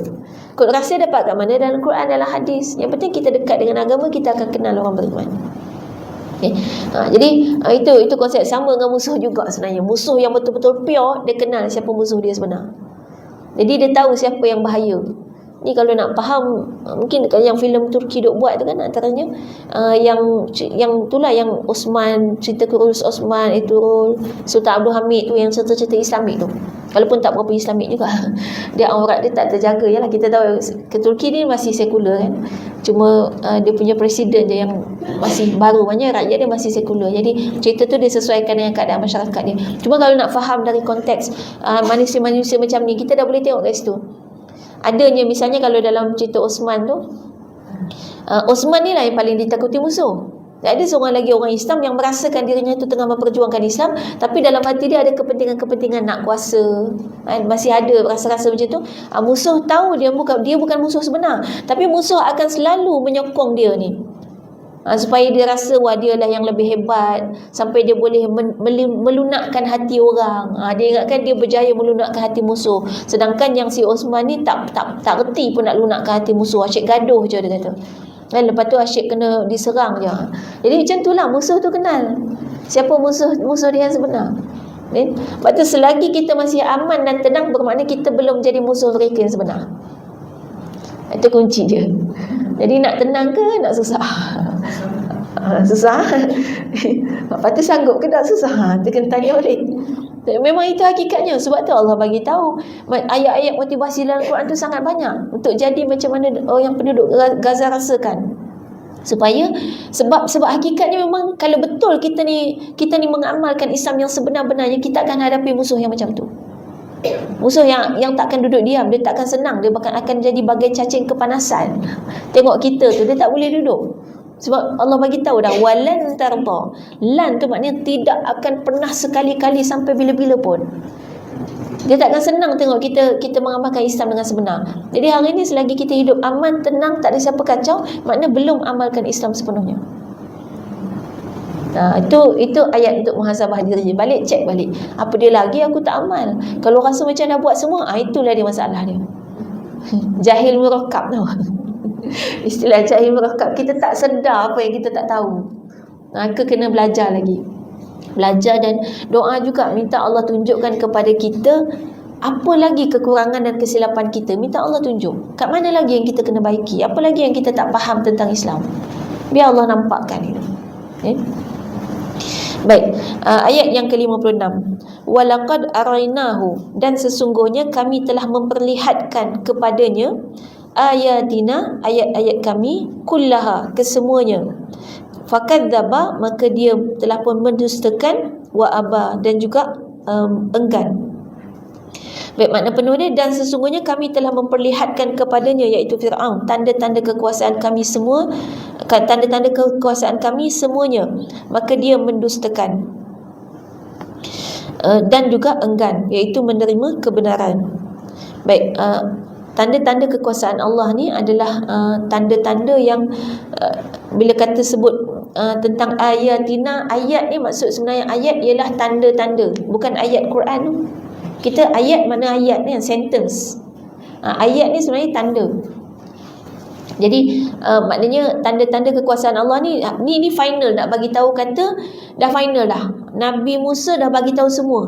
Kod rahsia dapat kat mana? Dalam Quran, dalam hadis. Yang penting kita dekat dengan agama, kita akan kenal orang beriman. Okay. Jadi itu konsep sama dengan musuh juga sebenarnya. Musuh yang betul-betul pure, dia kenal siapa musuh dia sebenar. Jadi dia tahu siapa yang bahaya. Ni kalau nak faham, mungkin yang filem Turki duk buat tu kan, antaranya yang itulah yang Osman, cerita kurus Osman, Ertugrul, Sultan Abdul Hamid tu, yang cerita-cerita Islamik tu. Walaupun tak berapa Islamik juga. Dia aurat dia tak terjaga. Yalah, kita tahu ke Turki ni masih sekular kan. Cuma dia punya presiden je yang masih baru, banyak rakyat dia masih sekular. Jadi cerita tu dia sesuaikan dengan keadaan masyarakat dia. Cuma kalau nak faham dari konteks manusia-manusia macam ni, kita dah boleh tengok kat situ. Adanya misalnya kalau dalam cerita Osman tu, Osman ni lah yang paling ditakuti musuh. Tak ada seorang lagi orang Islam yang merasakan dirinya itu tengah memperjuangkan Islam, tapi dalam hati dia ada kepentingan-kepentingan nak kuasa. Masih ada rasa-rasa macam tu. Musuh tahu dia bukan musuh sebenar, tapi musuh akan selalu menyokong dia ni. Supaya dia rasa wah dia lah yang lebih hebat, sampai dia boleh melunakkan hati orang. Dia ingatkan dia berjaya melunakkan hati musuh, sedangkan yang si Osman ni tak reti pun nak lunakkan hati musuh. Asyik gaduh je dia kata. Lepas tu asyik kena diserang je. Jadi macam tu lah, musuh tu kenal siapa musuh dia yang sebenar. Lepas tu selagi kita masih aman dan tenang, bermakna kita belum jadi musuh mereka yang sebenar. Itu kunci dia. Jadi nak tenang ke nak susah? Susah. Lepas tu sanggup ke tak? Susah. Kita kena tanya balik. Memang itu hakikatnya. Sebab tu Allah bagi tahu ayat-ayat motivasi dalam Quran tu sangat banyak untuk jadi macam mana orang penduduk Gaza rasakan. Sebab hakikatnya memang kalau betul kita ni mengamalkan Islam yang sebenar-benarnya, kita akan hadapi musuh yang macam tu. Musuh yang takkan duduk diam, dia takkan senang, dia bahkan akan jadi bagai cacing kepanasan. Tengok kita tu, dia tak boleh duduk. Sebab Allah bagi tahu dah, walan tarda. Lan tu maknanya tidak akan pernah sekali-kali sampai bila-bila pun. Dia takkan senang tengok kita mengamalkan Islam dengan sebenar. Jadi hari ni selagi kita hidup aman, tenang, tak ada siapa kacau, makna belum amalkan Islam sepenuhnya. Itu ayat untuk muhasabah diri. Balik cek balik. Apa dia lagi aku tak amal? Kalau rasa macam dah buat semua, itulah dia masalah dia. Jahil murakab tau. Istilah jahil murakab, kita tak sedar apa yang kita tak tahu. Kena belajar lagi. Belajar dan doa juga, minta Allah tunjukkan kepada kita apa lagi kekurangan dan kesilapan kita. Minta Allah tunjuk kat mana lagi yang kita kena baiki, apa lagi yang kita tak faham tentang Islam. Biar Allah nampakkan itu. Baik, ayat yang ke-56. Walaqad arainahu, dan sesungguhnya kami telah memperlihatkan kepadanya ayatina, ayat-ayat kami, kullaha, kesemuanya. Fakadzaba, maka dia telah pun mendustakan, wa aba, dan juga enggan. Baik, makna penuh dia, dan sesungguhnya kami telah memperlihatkan kepadanya, iaitu Fir'aun, tanda-tanda kekuasaan kami semua, tanda-tanda kekuasaan kami semuanya, maka dia mendustakan dan juga enggan, iaitu menerima kebenaran. Baik, tanda-tanda kekuasaan Allah ni adalah tanda-tanda yang bila kata sebut tentang ayatina, ayat ni maksud sebenarnya ayat ialah tanda-tanda, bukan ayat Quran tu. Kita ayat mana ayat ni, sentence. Ayat ni sebenarnya tanda. Jadi maknanya tanda-tanda kekuasaan Allah ni final, nak bagi tahu kata dah final dah. Nabi Musa dah bagi tahu semua.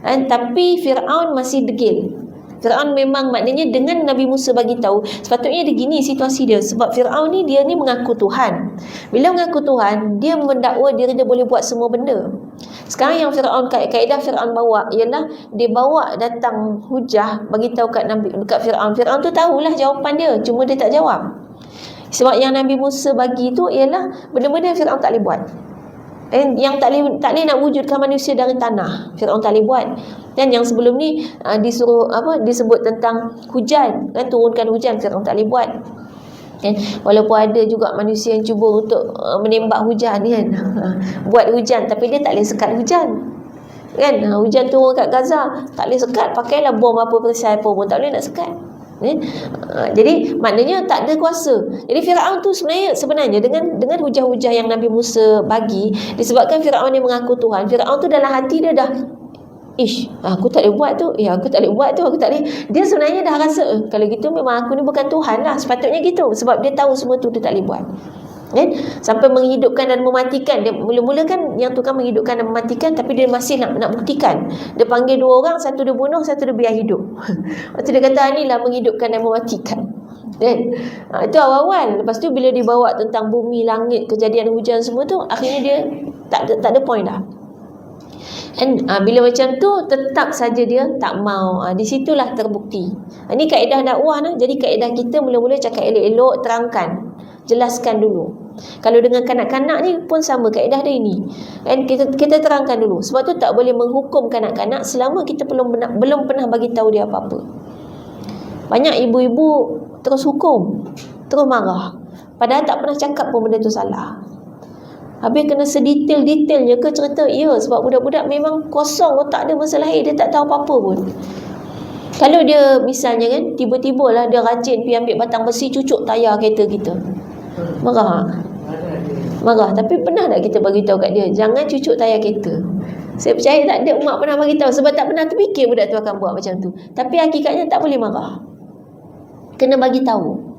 Tapi Firaun masih degil. Firaun memang maknanya dengan Nabi Musa bagi tahu, sepatutnya dia gini situasi dia. Sebab Firaun ni dia ni mengaku Tuhan. Bila mengaku Tuhan, dia mendakwa diri dia boleh buat semua benda. Sekarang yang Firaun, kaedah Firaun bawa ialah dia bawa datang hujah bagi tahu kat Firaun. Firaun tu tahulah jawapan dia, cuma dia tak jawab. Sebab yang Nabi Musa bagi tu ialah benda-benda Firaun tak boleh buat. Yang tak boleh nak wujudkan manusia dari tanah, Firaun tak boleh buat. Dan yang sebelum ni disebut tentang hujan, turunkan hujan, Firaun tak boleh buat. Walaupun ada juga manusia yang cuba untuk menembak hujan kan, buat hujan, tapi dia tak boleh sekat hujan kan. Hujan turun kat Gaza, tak boleh sekat, pakailah bom apa perisai apa pun tak boleh nak sekat. Jadi maknanya tak ada kuasa. Jadi Firaun tu sebenarnya dengan hujah-hujah yang Nabi Musa bagi, disebabkan Firaun ni mengaku Tuhan, Firaun tu dalam hati dia dah aku tak boleh buat tu, aku tak boleh buat tu, aku tak boleh. Dia sebenarnya dah rasa kalau gitu memang aku ni bukan Tuhan lah, sepatutnya gitu. Sebab dia tahu semua tu dia tak boleh buat. Sampai menghidupkan dan mematikan. Dia mula-mula kan yang tu kan menghidupkan dan mematikan, tapi dia masih nak buktikan. Dia panggil 2 orang, satu dia bunuh, satu dia biar hidup. Lepas tu dia kata inilah menghidupkan dan mematikan. Itu awal-awal. Lepas tu bila dibawa tentang bumi, langit, kejadian hujan semua tu, akhirnya dia tak ada point dah. Bila macam tu tetap saja dia tak mau. Di situlah terbukti. Ini kaedah dakwah nah. Jadi kaedah kita mula-mula cakap elok-elok, terangkan, jelaskan dulu. Kalau dengan kanak-kanak ni pun sama kaedah dia ini. Kita terangkan dulu. Sebab tu tak boleh menghukum kanak-kanak selama kita belum pernah bagi tahu dia apa-apa. Banyak ibu-ibu terus hukum, terus marah, padahal tak pernah cakap pun benda tu salah. Habis kena sedetail-detailnya ke cerita. Ya, sebab budak-budak memang kosong otak dia masa lahir, dia tak tahu apa-apa pun. Kalau dia misalnya kan, tiba-tiba lah dia rajin pergi ambil batang besi, cucuk tayar kereta kita, marah. Tapi pernah tak kita bagi tahu kat dia, jangan cucuk tayar kereta? Saya percaya tak ada mak pernah bagi tahu, sebab tak pernah terfikir budak tu akan buat macam tu. Tapi hakikatnya tak boleh marah, kena bagi tahu.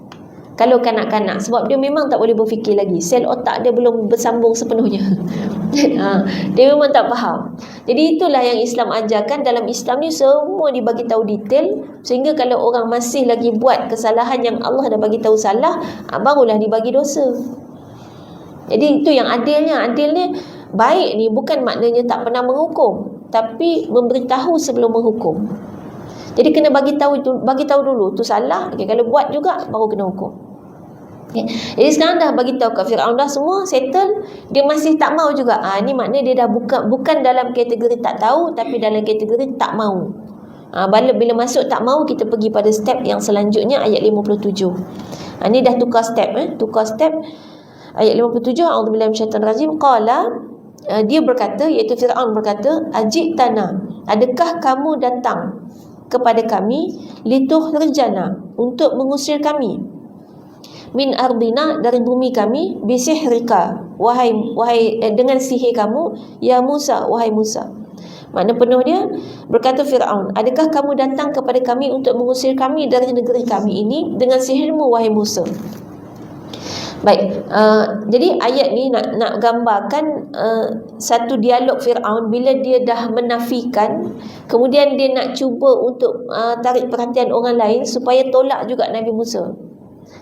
Kalau kanak-kanak, sebab dia memang tak boleh berfikir lagi, sel otak dia belum bersambung sepenuhnya. Dia memang tak faham. Jadi itulah yang Islam ajarkan. Dalam Islam ni semua dibagi tahu detail, sehingga kalau orang masih lagi buat kesalahan yang Allah dah bagi tahu salah, barulah dibagi dosa. Jadi itu yang adilnya. Adil ni, baik ni bukan maknanya tak pernah menghukum, tapi memberitahu sebelum menghukum. Jadi kena bagi tahu dulu tu salah. Okay, kalau buat juga baru kena hukum. Okay. Jadi sekarang dah bagi tahu kat Firaun dah semua settle, dia masih tak mau juga. Ni maknanya dia dah bukan dalam kategori tak tahu, tapi dalam kategori tak mau. Bila masuk tak mau, kita pergi pada step yang selanjutnya, ayat 57. Ni dah tukar step. Tukar step. Ayat 57, a'udzubillahi minasyaitanir rajim. Qala, dia berkata, iaitu Firaun berkata, ajitana, adakah kamu datang kepada kami, litukhrijana, untuk mengusir kami, min ardina, dari bumi kami, bisihrika, wahai dengan sihir kamu, ya Musa, wahai Musa. Makna penuh dia, berkata Firaun, adakah kamu datang kepada kami untuk mengusir kami dari negeri kami ini dengan sihirmu, wahai Musa? Baik, jadi ayat ni nak gambarkan satu dialog Firaun bila dia dah menafikan, kemudian dia nak cuba untuk tarik perhatian orang lain supaya tolak juga Nabi Musa,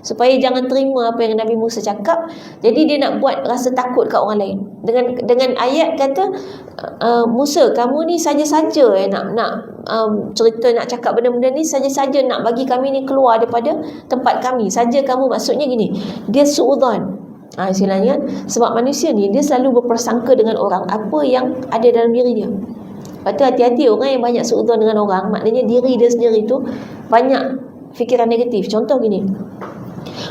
supaya jangan terima apa yang Nabi Musa cakap. Jadi dia nak buat rasa takut kat orang lain dengan ayat kata, Musa, kamu ni saja-saja nak cerita, nak cakap benda-benda ni saja-saja nak bagi kami ni keluar daripada tempat kami saja. Kamu maksudnya gini, dia suudzon. Istilahnya kan, sebab manusia ni dia selalu berprasangka dengan orang apa yang ada dalam diri dia. Lepas tu hati-hati orang yang banyak suudzon dengan orang, maknanya diri dia sendiri tu banyak fikiran negatif. Contoh gini,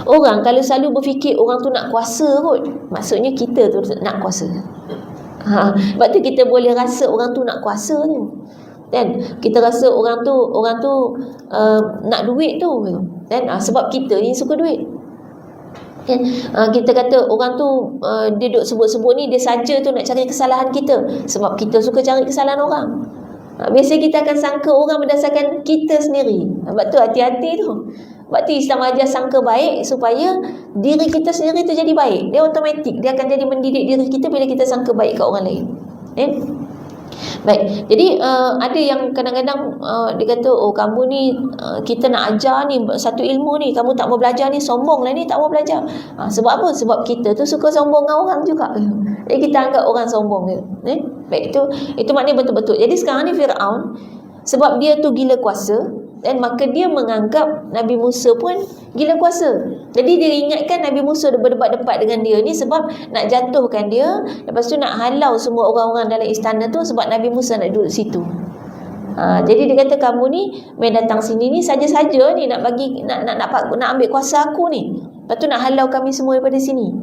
orang kalau selalu berfikir orang tu nak kuasa kot, maksudnya kita tu nak kuasa. Sebab tu kita boleh rasa orang tu nak kuasa tu. Dan kita rasa orang tu nak duit tu. Dan sebab kita ni suka duit. Kan? Kita kata orang tu dia duk sebut-sebut ni, dia saja tu nak cari kesalahan kita, sebab kita suka cari kesalahan orang. Biasa kita akan sangka orang berdasarkan kita sendiri. Sebab tu hati-hati tu. Sebab tu Islam ajar sangka baik supaya diri kita sendiri tu jadi baik. Dia automatik, dia akan jadi mendidik diri kita bila kita sangka baik kat orang lain. Baik, jadi ada yang kadang-kadang dia kata, oh kamu ni kita nak ajar ni satu ilmu ni, kamu tak mau belajar ni, sombong lah ni, tak mau belajar. Sebab apa? Sebab kita tu suka sombong dengan orang juga. Jadi kita anggap orang sombong je. Baik, itu maknanya betul-betul. Jadi sekarang ni Firaun, sebab dia tu gila kuasa, dan maka dia menganggap Nabi Musa pun gila kuasa. Jadi dia ingatkan Nabi Musa berdebat-debat dengan dia ni sebab nak jatuhkan dia, lepas tu nak halau semua orang-orang dalam istana tu sebab Nabi Musa nak duduk situ. Jadi dia kata, kamu ni main datang sini ni saja-saja ni nak bagi nak ambil kuasa aku ni. Lepas tu nak halau kami semua daripada sini.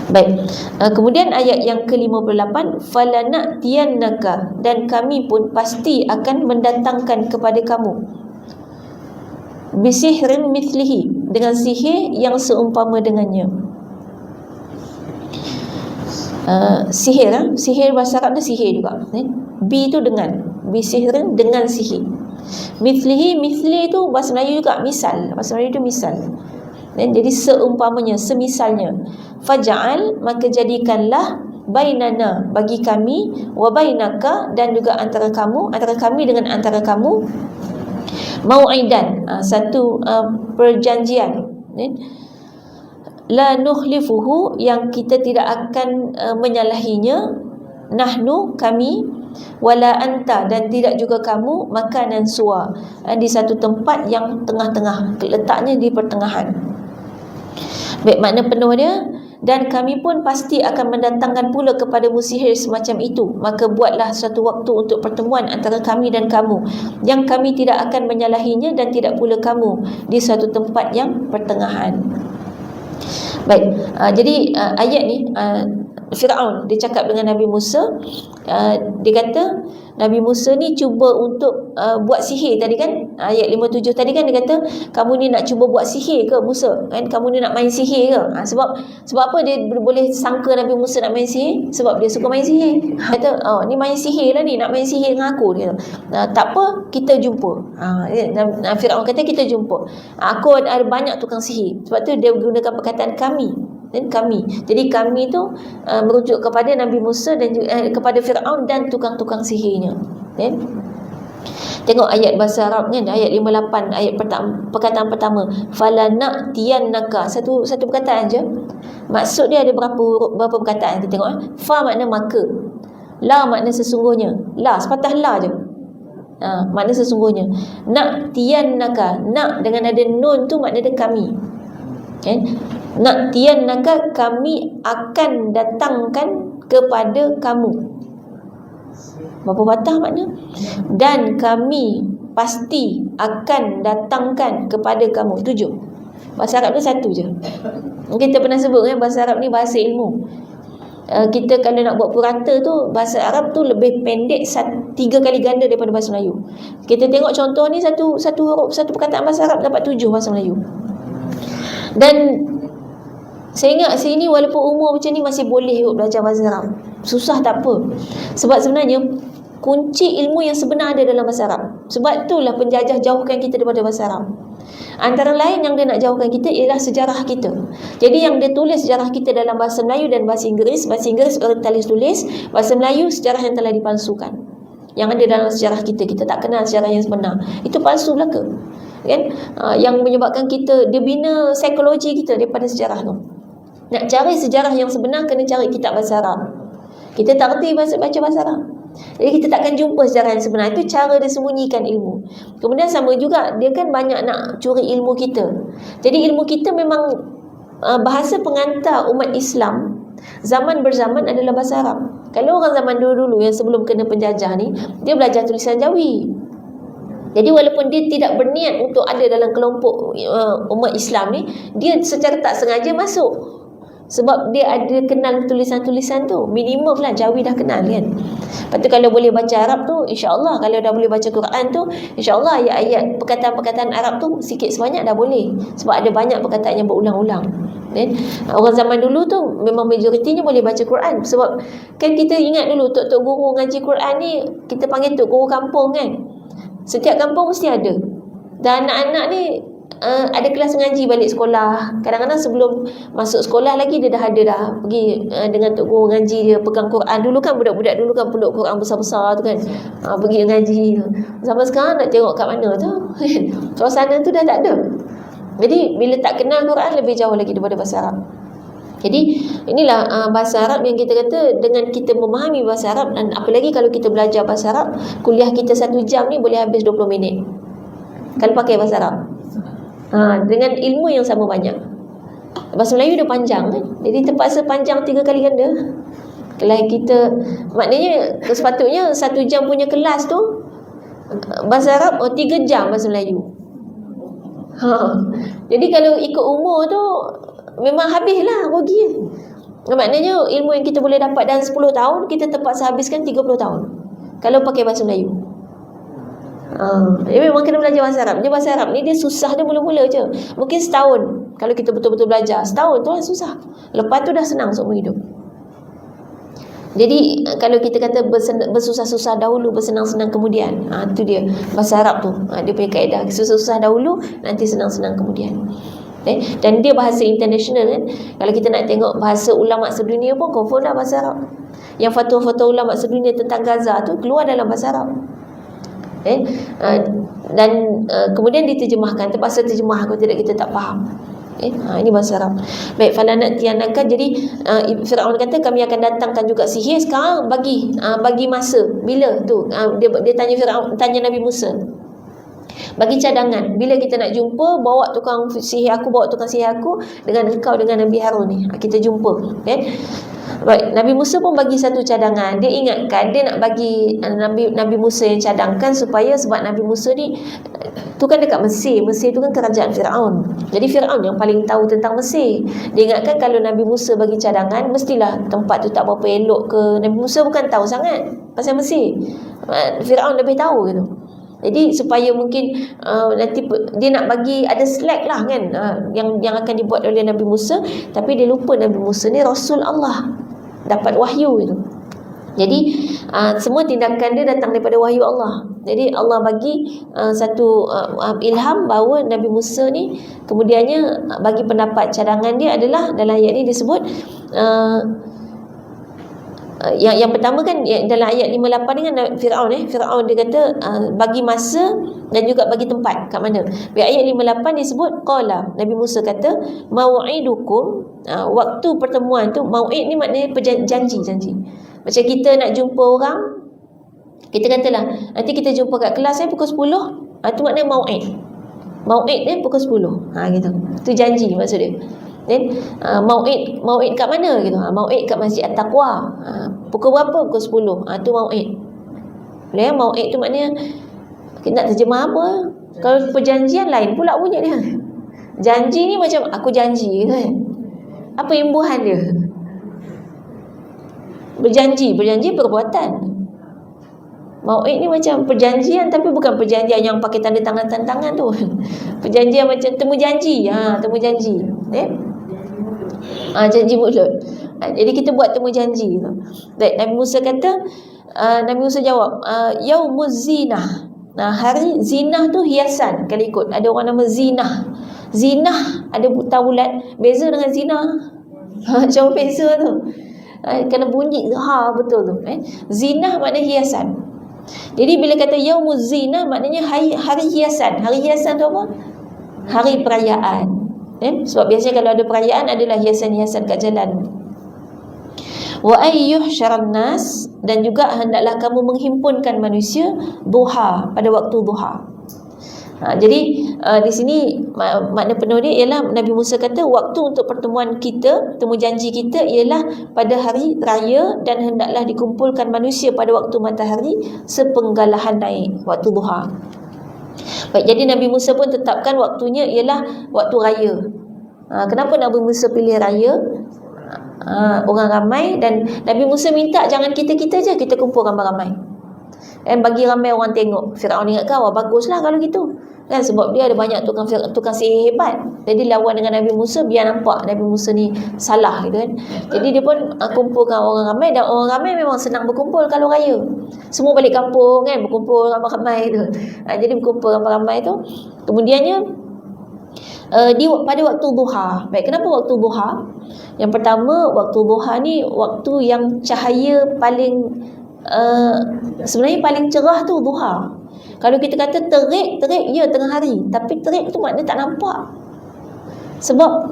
Baik, kemudian ayat yang ke-58, falanatiyannaka, dan kami pun pasti akan mendatangkan kepada kamu, bisihrin mithlihi, dengan sihir yang seumpama dengannya. Sihir bahasa Arab tu sihir juga. Bi tu dengan, bisihrin dengan sihir. Mithlihi, mithli tu bahasa Melayu juga misal. Bahasa Melayu tu misal. Jadi seumpamanya, semisalnya. Faja'al, maka jadikanlah, bainana, bagi kami, wa bainaka, dan juga antara kami dengan antara kamu, mau'idan, satu perjanjian, la nukhlifuhu, yang kita tidak akan menyalahinya, nahnu, kami, wala anta, dan tidak juga kamu, makanan suwa, di satu tempat yang tengah-tengah, letaknya di pertengahan. Baik, makna penuh dia, dan kami pun pasti akan mendatangkan pula kepadamu sihir semacam itu, maka buatlah suatu waktu untuk pertemuan antara kami dan kamu, yang kami tidak akan menyalahinya, dan tidak pula kamu, di suatu tempat yang pertengahan. Baik, jadi ayat ni Firaun dia cakap dengan Nabi Musa, dia kata Nabi Musa ni cuba untuk buat sihir tadi kan, ayat 57 tadi kan dia kata, kamu ni nak cuba buat sihir ke Musa? Kan kamu ni nak main sihir ke? Sebab apa dia boleh sangka Nabi Musa nak main sihir? Sebab dia suka main sihir. Kata, ni main sihir lah ni, nak main sihir dengan aku dia. Tak apa, kita jumpa. Firaun kata kita jumpa. Aku ada banyak tukang sihir. Sebab tu dia gunakan perkataan kami. Dan kami. Jadi kami tu merujuk kepada Nabi Musa dan kepada Firaun dan tukang-tukang sihirnya. Tengok ayat bahasa Arab kan, ayat 58, ayat perkataan pertama, falanatiyannaka, satu perkataan je. Maksud dia ada berapa perkataan, kita tengok. Fa makna maka, la makna sesungguhnya, la sepatah la je. Makna sesungguhnya. Natiyannaka, nak dengan ada nun tu makna dia kami. Kan? Natiyannaka, kami akan datangkan kepada kamu. Berapa patah makna? Dan kami pasti akan datangkan kepada kamu. 7. Bahasa Arab tu satu je. Kita pernah sebut kan, bahasa Arab ni bahasa ilmu. Kita kalau nak buat purata tu, bahasa Arab tu lebih pendek 3 kali ganda daripada bahasa Melayu. Kita tengok contoh ni, satu huruf, satu perkataan bahasa Arab dapat 7 bahasa Melayu. Dan saya ingat sini walaupun umur macam ni masih boleh belajar bahasa Arab. Susah tak apa. Sebab sebenarnya kunci ilmu yang sebenar ada dalam bahasa Arab. Sebab itulah penjajah jauhkan kita daripada bahasa Arab. Antara lain yang dia nak jauhkan kita ialah sejarah kita. Jadi yang dia tulis sejarah kita dalam bahasa Melayu dan bahasa Inggeris orang tulis, bahasa Melayu sejarah yang telah dipalsukan. Yang ada dalam sejarah kita tak kenal sejarah yang sebenar. Itu palsu belaka. Kan? Yang menyebabkan kita, dia bina psikologi kita daripada sejarah tu. Nak cari sejarah yang sebenar, kena cari kitab bahasa Arab. Kita tak reti baca bahasa Arab, jadi kita takkan jumpa sejarah yang sebenar. Itu cara dia sembunyikan ilmu. Kemudian sama juga, dia kan banyak nak curi ilmu kita. Jadi ilmu kita memang bahasa pengantar umat Islam zaman berzaman adalah bahasa Arab. Kalau orang zaman dulu-dulu yang sebelum kena penjajah ni, dia belajar tulisan Jawi. Jadi walaupun dia tidak berniat untuk ada dalam kelompok umat Islam ni, dia secara tak sengaja masuk. Sebab dia ada kenal tulisan-tulisan tu. Minimum lah Jawi dah kenal kan. Lepas tu kalau boleh baca Arab tu, insyaAllah. Kalau dah boleh baca Quran tu, insyaAllah ayat-ayat perkataan-perkataan Arab tu sikit sebanyak dah boleh. Sebab ada banyak perkataan yang berulang-ulang. Orang zaman dulu tu memang majoritinya boleh baca Quran. Sebab kan kita ingat dulu tok-tok guru ngaji Quran ni, kita panggil tok guru kampung kan. Setiap kampung mesti ada. Dan anak-anak ni ada kelas ngaji balik sekolah. Kadang-kadang sebelum masuk sekolah lagi dia dah pergi dengan tok guru ngaji, dia pegang Quran. Dulu kan budak-budak dulu kan peluk Quran besar-besar tu kan, pergi ngaji. Zaman sekarang nak tengok kat mana tu, suasana tu dah tak ada. Jadi bila tak kenal Quran, lebih jauh lagi daripada bahasa Arab. Jadi inilah bahasa Arab yang kita kata, dengan kita memahami bahasa Arab, dan apalagi kalau kita belajar bahasa Arab, kuliah kita 1 jam ni boleh habis 20 minit kalau pakai bahasa Arab. Dengan ilmu yang sama banyak. Bahasa Melayu dia panjang kan? Jadi terpaksa panjang 3 kali ganda. Kalau kita, maknanya sepatutnya 1 jam punya kelas tu bahasa Arab 3 jam bahasa Melayu. Jadi kalau ikut umur tu memang habislah, rugi. Maknanya ilmu yang kita boleh dapat dalam 10 tahun, kita terpaksa habiskan 30 tahun kalau pakai bahasa Melayu. Dia memang kena belajar bahasa Arab. Dia bahasa Arab ni dia susah, dia mula-mula je. Mungkin setahun kalau kita betul-betul belajar. Setahun tu lah susah. Lepas tu dah senang seumur hidup. Jadi kalau kita kata bersusah-susah dahulu, bersenang-senang kemudian, tu dia bahasa Arab tu. Dia punya kaedah, susah-susah dahulu, nanti senang-senang kemudian. Dan dia bahasa international kan. Kalau kita nak tengok bahasa ulama sedunia pun confirm dah bahasa Arab. Yang fatwa-fatwa ulama sedunia tentang Gaza tu keluar dalam bahasa Arab. Dan kemudian diterjemahkan, terpaksa terjemah, kalau tidak kita tak faham. Ini bahasa Arab. Baik, falanatiyannaka. Jadi Firaun kata kami akan datangkan juga sihir. Sekarang bagi masa bila tu, dia tanya Firaun, tanya Nabi Musa, bagi cadangan, bila kita nak jumpa, bawa tukang sihir aku dengan engkau, dengan Nabi Harun ni, kita jumpa kan. Baik, Nabi Musa pun bagi satu cadangan. Dia ingatkan, dia nak bagi Nabi Musa yang cadangkan, supaya sebab Nabi Musa ni tu kan dekat Mesir tu kan kerajaan Firaun. Jadi Firaun yang paling tahu tentang Mesir. Dia ingatkan kalau Nabi Musa bagi cadangan, mestilah tempat tu tak berapa elok ke. Nabi Musa bukan tahu sangat pasal Mesir, Firaun lebih tahu gitu. Jadi supaya mungkin nanti dia nak bagi ada slack lah kan, yang akan dibuat oleh Nabi Musa. Tapi dia lupa Nabi Musa ni Rasul Allah, dapat wahyu itu. Jadi semua tindakan dia datang daripada wahyu Allah. Jadi Allah bagi satu ilham bahawa Nabi Musa ni kemudiannya bagi pendapat cadangan dia adalah, dalam ayat ni disebut yang pertama kan dalam ayat 58 ni kan Firaun Firaun dia kata bagi masa dan juga bagi tempat kat mana. Di ayat 58 disebut qala, Nabi Musa kata mau'idukum, waktu pertemuan tu. Mau'id ni maknanya janji. Macam kita nak jumpa orang, kita katalah nanti kita jumpa kat kelas pukul 10, tu maknanya mau'id ni pukul 10 gitu. Tu janji maksud dia. Then mau'id kat mana gitu. Mau'id kat Masjid At-Taqwa. Pukul berapa? Pukul 10. Tu mau'id. Boleh mau'id tu maknanya kita nak terjemah apa? Kalau perjanjian lain pula bunyi dia. Janji ni macam aku janji kan. Apa imbuhan dia? Berjanji perbuatan. Mau'id ni macam perjanjian tapi bukan perjanjian yang pakai tanda tangan tu. Perjanjian macam temu janji. Temu janji. Janji mulut. Jadi kita buat temu janji tu. Baik, Nabi Musa kata, Nabi Musa jawab, yaumuz zinah. Hari zinah tu hiasan. Kalau ikut ada orang nama zinah. Zinah ada bulat, beza dengan zinah. Jauh beza tu. Kena bunyi betul tu. Zinah maknanya hiasan. Jadi bila kata yaumuz zinah maknanya hari hiasan. Hari hiasan tu apa? Hari perayaan. Sebab biasanya kalau ada perayaan adalah hiasan-hiasan kat jalan. Wa ayyuhsyaran nas, dan juga hendaklah kamu menghimpunkan manusia duha, pada waktu duha. Jadi di sini makna penuh dia ialah Nabi Musa kata waktu untuk pertemuan kita, temu janji kita ialah pada hari raya, dan hendaklah dikumpulkan manusia pada waktu matahari sepenggalahan naik, waktu duha. Baik, jadi Nabi Musa pun tetapkan waktunya ialah waktu raya. Kenapa Nabi Musa pilih raya? Orang ramai, dan Nabi Musa minta jangan kita-kita je, kita kumpul ramai-ramai. Bagi ramai orang tengok. Firaun ingat kau, baguslah kalau gitu. Kan sebab dia ada banyak tukang sihir hebat. Jadi lawan dengan Nabi Musa biar nampak Nabi Musa ni salah gitu kan. Jadi dia pun kumpulkan orang ramai, dan orang ramai memang senang berkumpul kalau raya. Semua balik kampung kan, berkumpul ramai-ramai tu. Jadi berkumpul ramai-ramai tu. Kemudiannya pada waktu duha. Baik, kenapa waktu duha? Yang pertama, waktu duha ni waktu yang cahaya paling sebenarnya paling cerah tu duha. Kalau kita kata terik ya tengah hari, tapi terik tu maknanya tak nampak. Sebab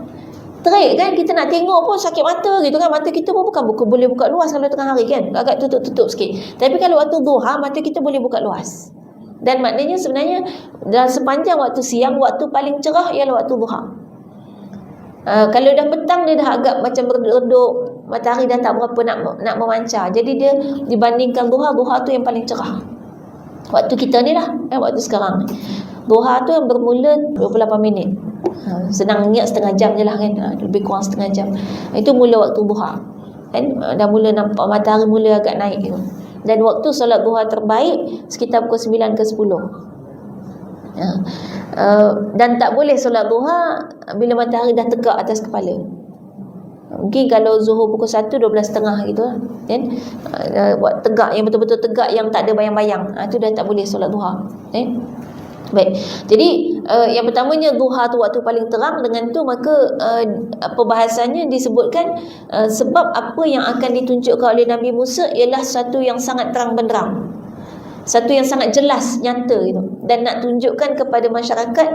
terik kan, kita nak tengok pun sakit mata gitu kan. Mata kita pun bukan boleh buka luas kalau tengah hari kan, agak tutup-tutup sikit. Tapi kalau waktu duha, mata kita boleh buka luas. Dan maknanya sebenarnya dalam sepanjang waktu siang, waktu paling cerah ialah waktu duha. Kalau dah petang, dia dah agak macam redup, matahari dah tak berapa nak memancar. Jadi dia dibandingkan duha tu yang paling cerah. Waktu kita ni lah, waktu sekarang. Duha tu yang bermula 28 minit. Senang ingat setengah jam je lah kan, lebih kurang setengah jam. Itu mula waktu duha kan, dah mula nampak matahari mula agak naik gitu. Dan waktu solat duha terbaik sekitar pukul 9 ke 10. Dan tak boleh solat duha bila matahari dah tegak atas kepala. Mungkin kalau zuhur pukul 1, 12.30 gitu lah kan, buat tegak, yang betul-betul tegak, yang tak ada bayang-bayang, itu dah tak boleh solat duha. Baik, jadi yang pertamanya duha tu waktu paling terang. Dengan tu maka perbahasannya disebutkan sebab apa yang akan ditunjukkan oleh Nabi Musa ialah satu yang sangat terang benderang, satu yang sangat jelas, nyata gitu. Dan nak tunjukkan kepada masyarakat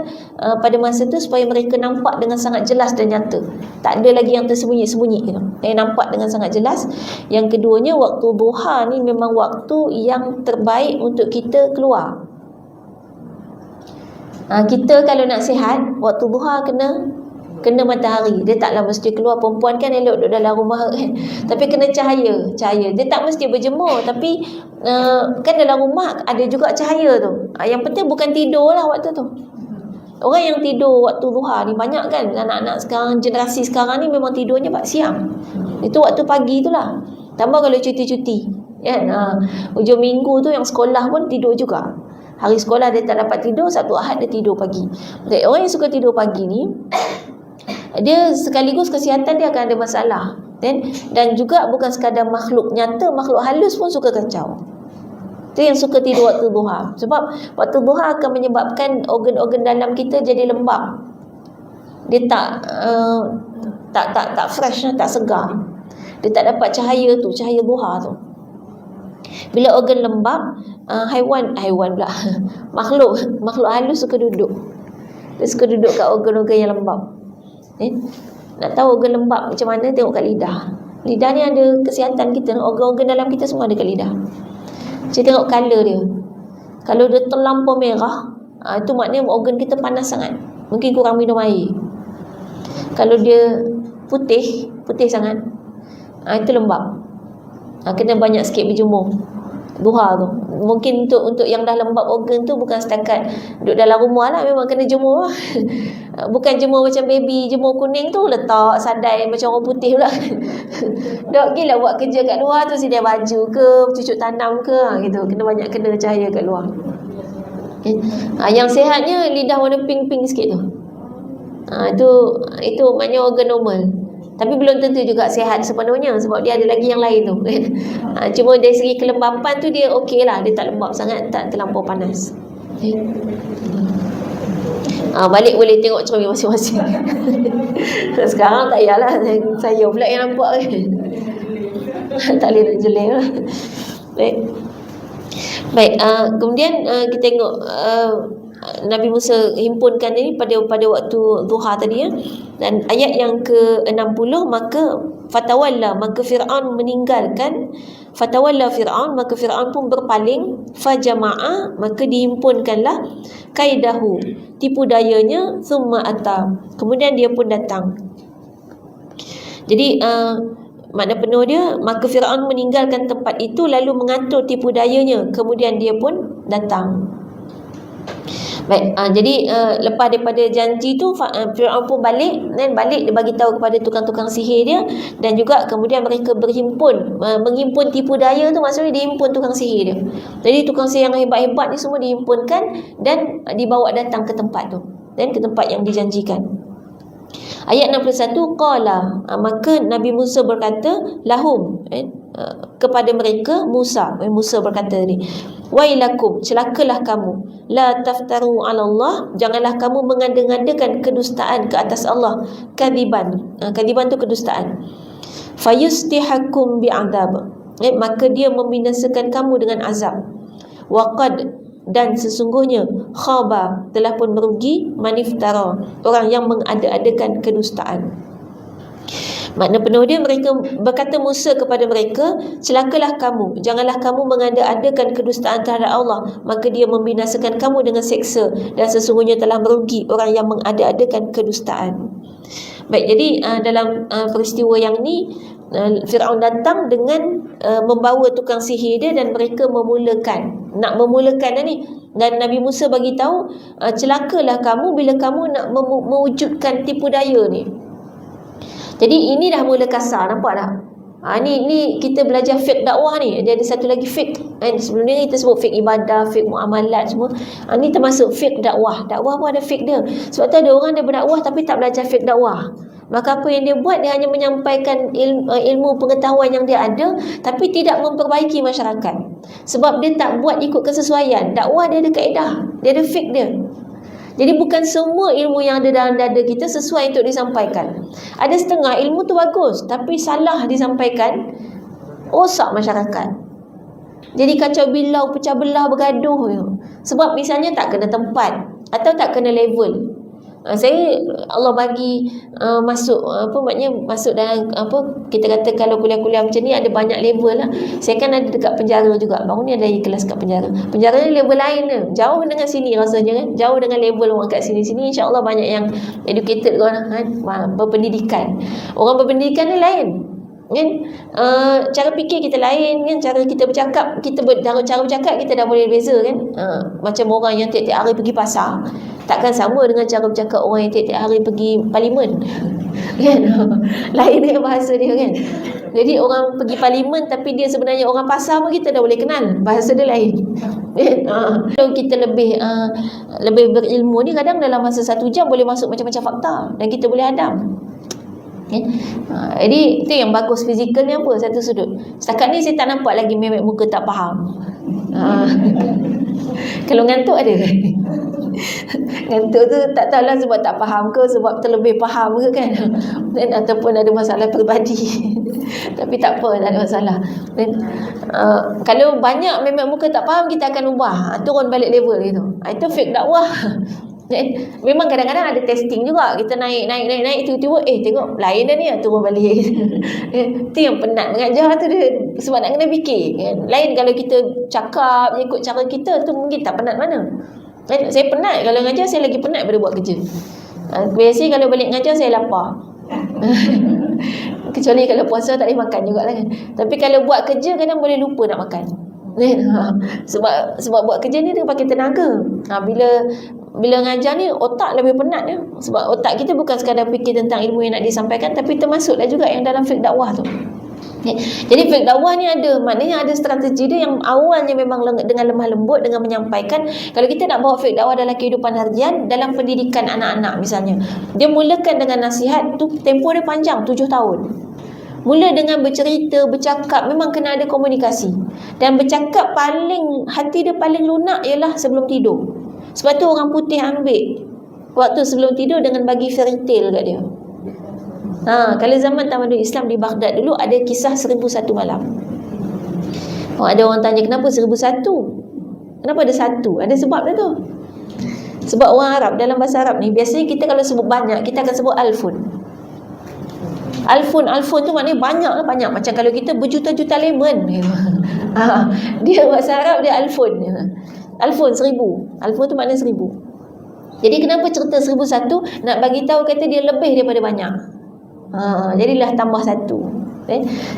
pada masa tu supaya mereka nampak dengan sangat jelas dan nyata. Tak ada lagi yang tersembunyi-sembunyi gitu. Nampak dengan sangat jelas. Yang keduanya, waktu duha ni memang waktu yang terbaik untuk kita keluar. Kita kalau nak sihat, waktu duha kena matahari. Dia taklah mesti keluar. Perempuan kan elok duduk dalam rumah kan. Tapi kena cahaya. Dia tak mesti berjemur, tapi kan dalam rumah ada juga cahaya tu. Yang penting bukan tidur lah waktu tu. Orang yang tidur waktu duha ni banyak kan. Anak-anak sekarang, generasi sekarang ni memang tidurnya siang. Itu waktu pagi tu lah. Tambah kalau cuti-cuti kan, hujung minggu tu yang sekolah pun tidur juga. Hari sekolah dia tak dapat tidur, Sabtu Ahad dia tidur pagi. Okay, orang yang suka tidur pagi ni, dia sekaligus kesihatan dia akan ada masalah. Dan juga bukan sekadar makhluk nyata, makhluk halus pun suka kacau. Itu yang suka tidur waktu duha. Sebab waktu duha akan menyebabkan organ-organ dalam kita jadi lembab. Dia tak fresh, tak segar. Dia tak dapat cahaya tu, cahaya duha tu. Bila organ lembab, haiwan pula makhluk halus suka duduk. Dia suka duduk kat organ-organ yang lembab. Nak tahu organ lembab macam mana, tengok kat lidah. Lidah ni ada kesihatan kita, organ-organ dalam kita semua ada kat lidah. Saya tengok colour dia. Kalau dia terlampau merah, itu maknanya organ kita panas sangat. Mungkin kurang minum air. Kalau dia putih sangat, itu lembab. Kena banyak sikit berjemur duha tu. Mungkin untuk yang dah lembab organ tu bukan setakat duduk dalam rumah lah, memang kena jemur. Bukan jemur macam baby jemur kuning tu letak sadai macam orang putih pula. Dok gila buat kerja kat luar tu, sedia baju ke, cucuk tanam ke, gitu. Kena cahaya kat luar. Yang sihatnya lidah warna pink sikit tu. Itu maknanya organ normal. Tapi belum tentu juga sihat sepenuhnya, sebab dia ada lagi yang lain tu. Cuma dari segi kelembapan tu dia okey lah, dia tak lembab sangat, tak terlampau panas. Balik boleh tengok cermin masing-masing. Sekarang tak payahlah, saya pula yang nampak kan. Tak boleh nak jelek lah. Baik, kemudian kita tengok Nabi Musa himpunkan ini pada waktu duha tadi ya. Dan ayat yang ke-60, maka fatawalla, maka Fir'aun meninggalkan, fatawalla Fir'aun, maka Fir'aun pun berpaling, fajama'a, maka dihimpunkanlah, kaidahu, tipu dayanya, thumma ata, kemudian dia pun datang. Jadi makna penuh dia, maka Fir'aun meninggalkan tempat itu lalu mengatur tipu dayanya, kemudian dia pun datang. Baik, jadi lepas daripada janji tu Fir'aun pun balik, dan balik dia bagi tahu kepada tukang-tukang sihir dia, dan juga kemudian mereka berhimpun, menghimpun tipu daya tu maksudnya dihimpun tukang sihir dia. Jadi tukang sihir yang hebat-hebat ni semua dihimpunkan dan dibawa datang ke tempat tu, dan ke tempat yang dijanjikan. Ayat 61, qala, maka Nabi Musa berkata, lahum, kepada mereka, Musa berkata ni, wailakum, celakalah kamu, la taftaru 'ala Allah, janganlah kamu mengada-ngadakan kedustaan ke atas Allah, kadiban tu kedustaan, fayustihakum bi'adzab, maka dia membinasakan kamu dengan azab, waqad, dan sesungguhnya, khaba, telah pun merugi, maniftara, orang yang mengada-adakan kedustaan. Makna penuh dia, mereka berkata Musa kepada mereka, celakalah kamu, janganlah kamu mengada-adakan kedustaan terhadap Allah, maka dia membinasakan kamu dengan seksa, dan sesungguhnya telah merugi orang yang mengada-adakan kedustaan. Baik, jadi dalam peristiwa yang ni, Fir'aun datang dengan membawa tukang sihir dia, dan mereka nak memulakan ni. Dan Nabi Musa bagi tahu, celakalah kamu bila kamu nak mewujudkan tipu daya ni. Jadi ini dah mula kasar, nampak tak? Ni kita belajar fake dakwah ni. Dia ada satu lagi fake. Sebelum ni kita sebut fake ibadah, fake muamalat semua. Ni termasuk fake dakwah. Dakwah pun ada fake dia. Sebab tu ada orang dia berdakwah tapi tak belajar fake dakwah. Maka apa yang dia buat, dia hanya menyampaikan ilmu pengetahuan yang dia ada, tapi tidak memperbaiki masyarakat. Sebab dia tak buat ikut kesesuaian. Dakwah dia ada kaedah, dia ada fake dia. Jadi bukan semua ilmu yang ada dalam dada kita sesuai untuk disampaikan. Ada setengah ilmu tu bagus, tapi salah disampaikan, rosak masyarakat. Jadi kacau bilau, pecah belah, bergaduh. Sebab misalnya tak kena tempat atau tak kena level. Allah bagi masuk masuk dalam kita kata kalau kuliah-kuliah macam ni ada banyak level lah. Saya kan ada dekat penjara juga. Baru ni ada kelas kat penjara. Penjara ni level lain dia. Jauh dengan sini rasanya kan. Jauh dengan level orang kat sini-sini. InsyaAllah banyak yang educated orang kan, berpendidikan. Orang berpendidikan ni lain. Kan? Cara fikir kita lain kan, cara kita bercakap, cara bercakap kita dah boleh beza kan. Macam orang yang tiap-tiap hari pergi pasar, takkan sama dengan cara bercakap orang yang tiap-tiap hari pergi parlimen. Kan? Lain dengan bahasa dia kan. Jadi orang pergi parlimen tapi dia sebenarnya orang pasar pun kita dah boleh kenal, bahasa dia lain. Kalau kita lebih berilmu ni, kadang dalam masa 1 jam boleh masuk macam-macam fakta dan kita boleh hadam. Jadi itu yang bagus fizikal ni apa, satu sudut. Setakat ni saya tak nampak lagi memek muka tak faham. Kalau ngantuk ada. Ngantuk tu tak tahulah sebab tak faham ke, sebab terlebih faham ke kan. Dan ataupun ada masalah peribadi. Tapi tak apa, tak ada masalah. Dan kalau banyak memang muka tak faham, kita akan ubah, turun balik level itu. Itu fake dakwah. Memang kadang-kadang ada testing juga. Kita naik tiba-tiba tengok lain dah ni, turun balik. Itu yang penat mengajar tu dia, sebab nak kena fikir kan. Lain kalau kita cakap je ikut cara kita, tu mungkin tak penat mana. Saya penat kalau ngajar, saya lagi penat daripada buat kerja. Biasanya kalau balik ngajar saya lapar. Kecuali kalau puasa tak boleh makan jugalah kan. Tapi kalau buat kerja kadang boleh lupa nak makan. Sebab buat kerja ni dia pakai tenaga. Bila ngajar ni otak lebih penat dia. Sebab otak kita bukan sekadar fikir tentang ilmu yang nak disampaikan, tapi termasuklah juga yang dalam fiqh dakwah tu. Jadi fiqh dakwah ni maknanya ada strategi dia yang awalnya memang dengan lemah lembut, dengan menyampaikan. Kalau kita nak bawa fiqh dakwah dalam kehidupan harian, dalam pendidikan anak-anak misalnya, dia mulakan dengan nasihat tu, tempoh dia panjang 7 tahun. Mula dengan bercerita, bercakap, memang kena ada komunikasi. Dan bercakap hati dia paling lunak ialah sebelum tidur. Sebab tu orang putih ambil waktu sebelum tidur dengan bagi fairy tale kat dia. Kalau zaman tamadun Islam di Baghdad dulu ada kisah 1001 malam. Ada orang tanya kenapa 1001? Kenapa ada satu? Ada sebab dia tu. Sebab orang Arab, dalam bahasa Arab ni biasanya kita kalau sebut banyak, kita akan sebut alfun. Alfun tu maknanya banyak. Macam kalau kita berjuta-juta lemon. Dia bahasa Arab dia alfun. Alfun 1000. Alfun tu maknanya 1000. Jadi kenapa cerita 1001? Nak bagi tahu kata dia lebih daripada banyak. Jadilah tambah 1.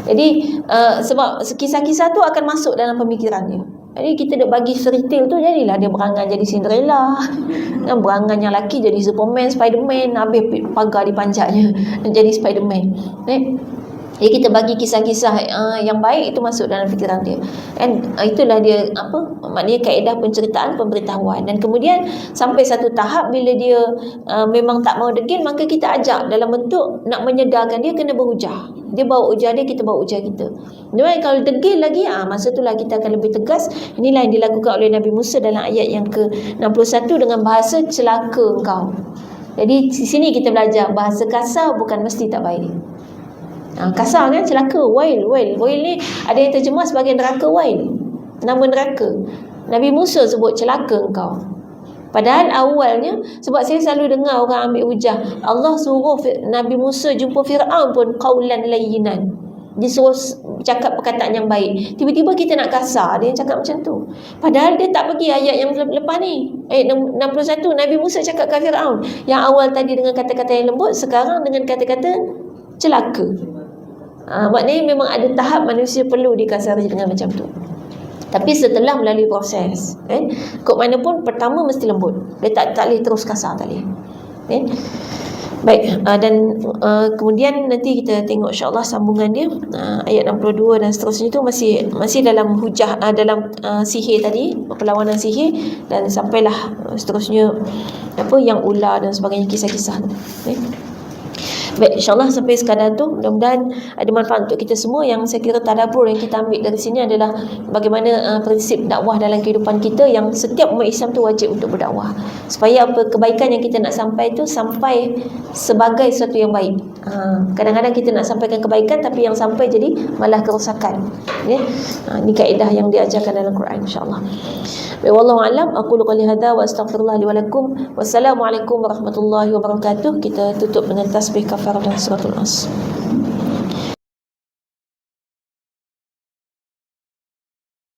Jadi sebab kisah-kisah tu akan masuk dalam pemikiran dia. Jadi kita dah bagi fairy tale tu, jadilah dia berangan jadi Cinderella. Berangan yang lelaki jadi Superman, Spiderman, habis pagar dipanjatnya jadi Spiderman. Jadi kita bagi kisah-kisah yang baik itu masuk dalam fikiran dia. And itulah dia maknanya kaedah penceritaan, pemberitahuan. Dan kemudian sampai satu tahap bila dia memang tak mau degil, maka kita ajak dalam bentuk nak menyedarkan dia kena berhujah. Dia bawa hujah dia, kita bawa hujah kita. Jadi kalau degil lagi, masa itulah kita akan lebih tegas. Inilah yang dilakukan oleh Nabi Musa dalam ayat yang ke-61 dengan bahasa celaka engkau. Jadi di sini kita belajar bahasa kasar bukan mesti tak baik. Kasar kan, celaka, wail ni ada yang terjemah sebagai neraka wail, nama neraka. Nabi Musa sebut celaka engkau. Padahal awalnya, sebab saya selalu dengar orang ambil hujah, Allah suruh Nabi Musa jumpa Fir'aun pun qaulan layyinan, disuruh cakap perkataan yang baik. Tiba-tiba kita nak kasar, dia yang cakap macam tu. Padahal dia tak pergi ayat yang lepas ni, ayat 61. Nabi Musa cakap ke Fir'aun yang awal tadi dengan kata-kata yang lembut, sekarang dengan kata-kata celaka. Maknanya memang ada tahap manusia perlu dikasari dengan macam tu. Tapi setelah melalui proses, kok mana pun pertama mesti lembut. Dia tak boleh terus kasar, tak boleh. Baik, dan kemudian nanti kita tengok insya-Allah sambungan dia, ayat 62 dan seterusnya tu masih dalam hujah, dalam sihir tadi, perlawanan sihir, dan sampailah seterusnya yang ular dan sebagainya, kisah-kisah tu. Baik, insyaAllah sampai sekadar tu. Mudah-mudahan ada manfaat untuk kita semua. Yang saya kira tadabbur yang kita ambil dari sini adalah bagaimana prinsip dakwah dalam kehidupan kita, yang setiap umat Islam tu wajib untuk berdakwah, supaya kebaikan yang kita nak sampai tu sampai sebagai sesuatu yang baik. Kadang-kadang kita nak sampaikan kebaikan, tapi yang sampai jadi malah kerosakan. Ini kaedah yang diajarkan dalam Quran, insyaAllah. Baik, wallahu a'lam. Aqulu qouli hadza wa astaghfirullah li wa lakum. Wassalamualaikum warahmatullahi wabarakatuh. Kita tutup dengan tasbih kafarah dan suratul Nas.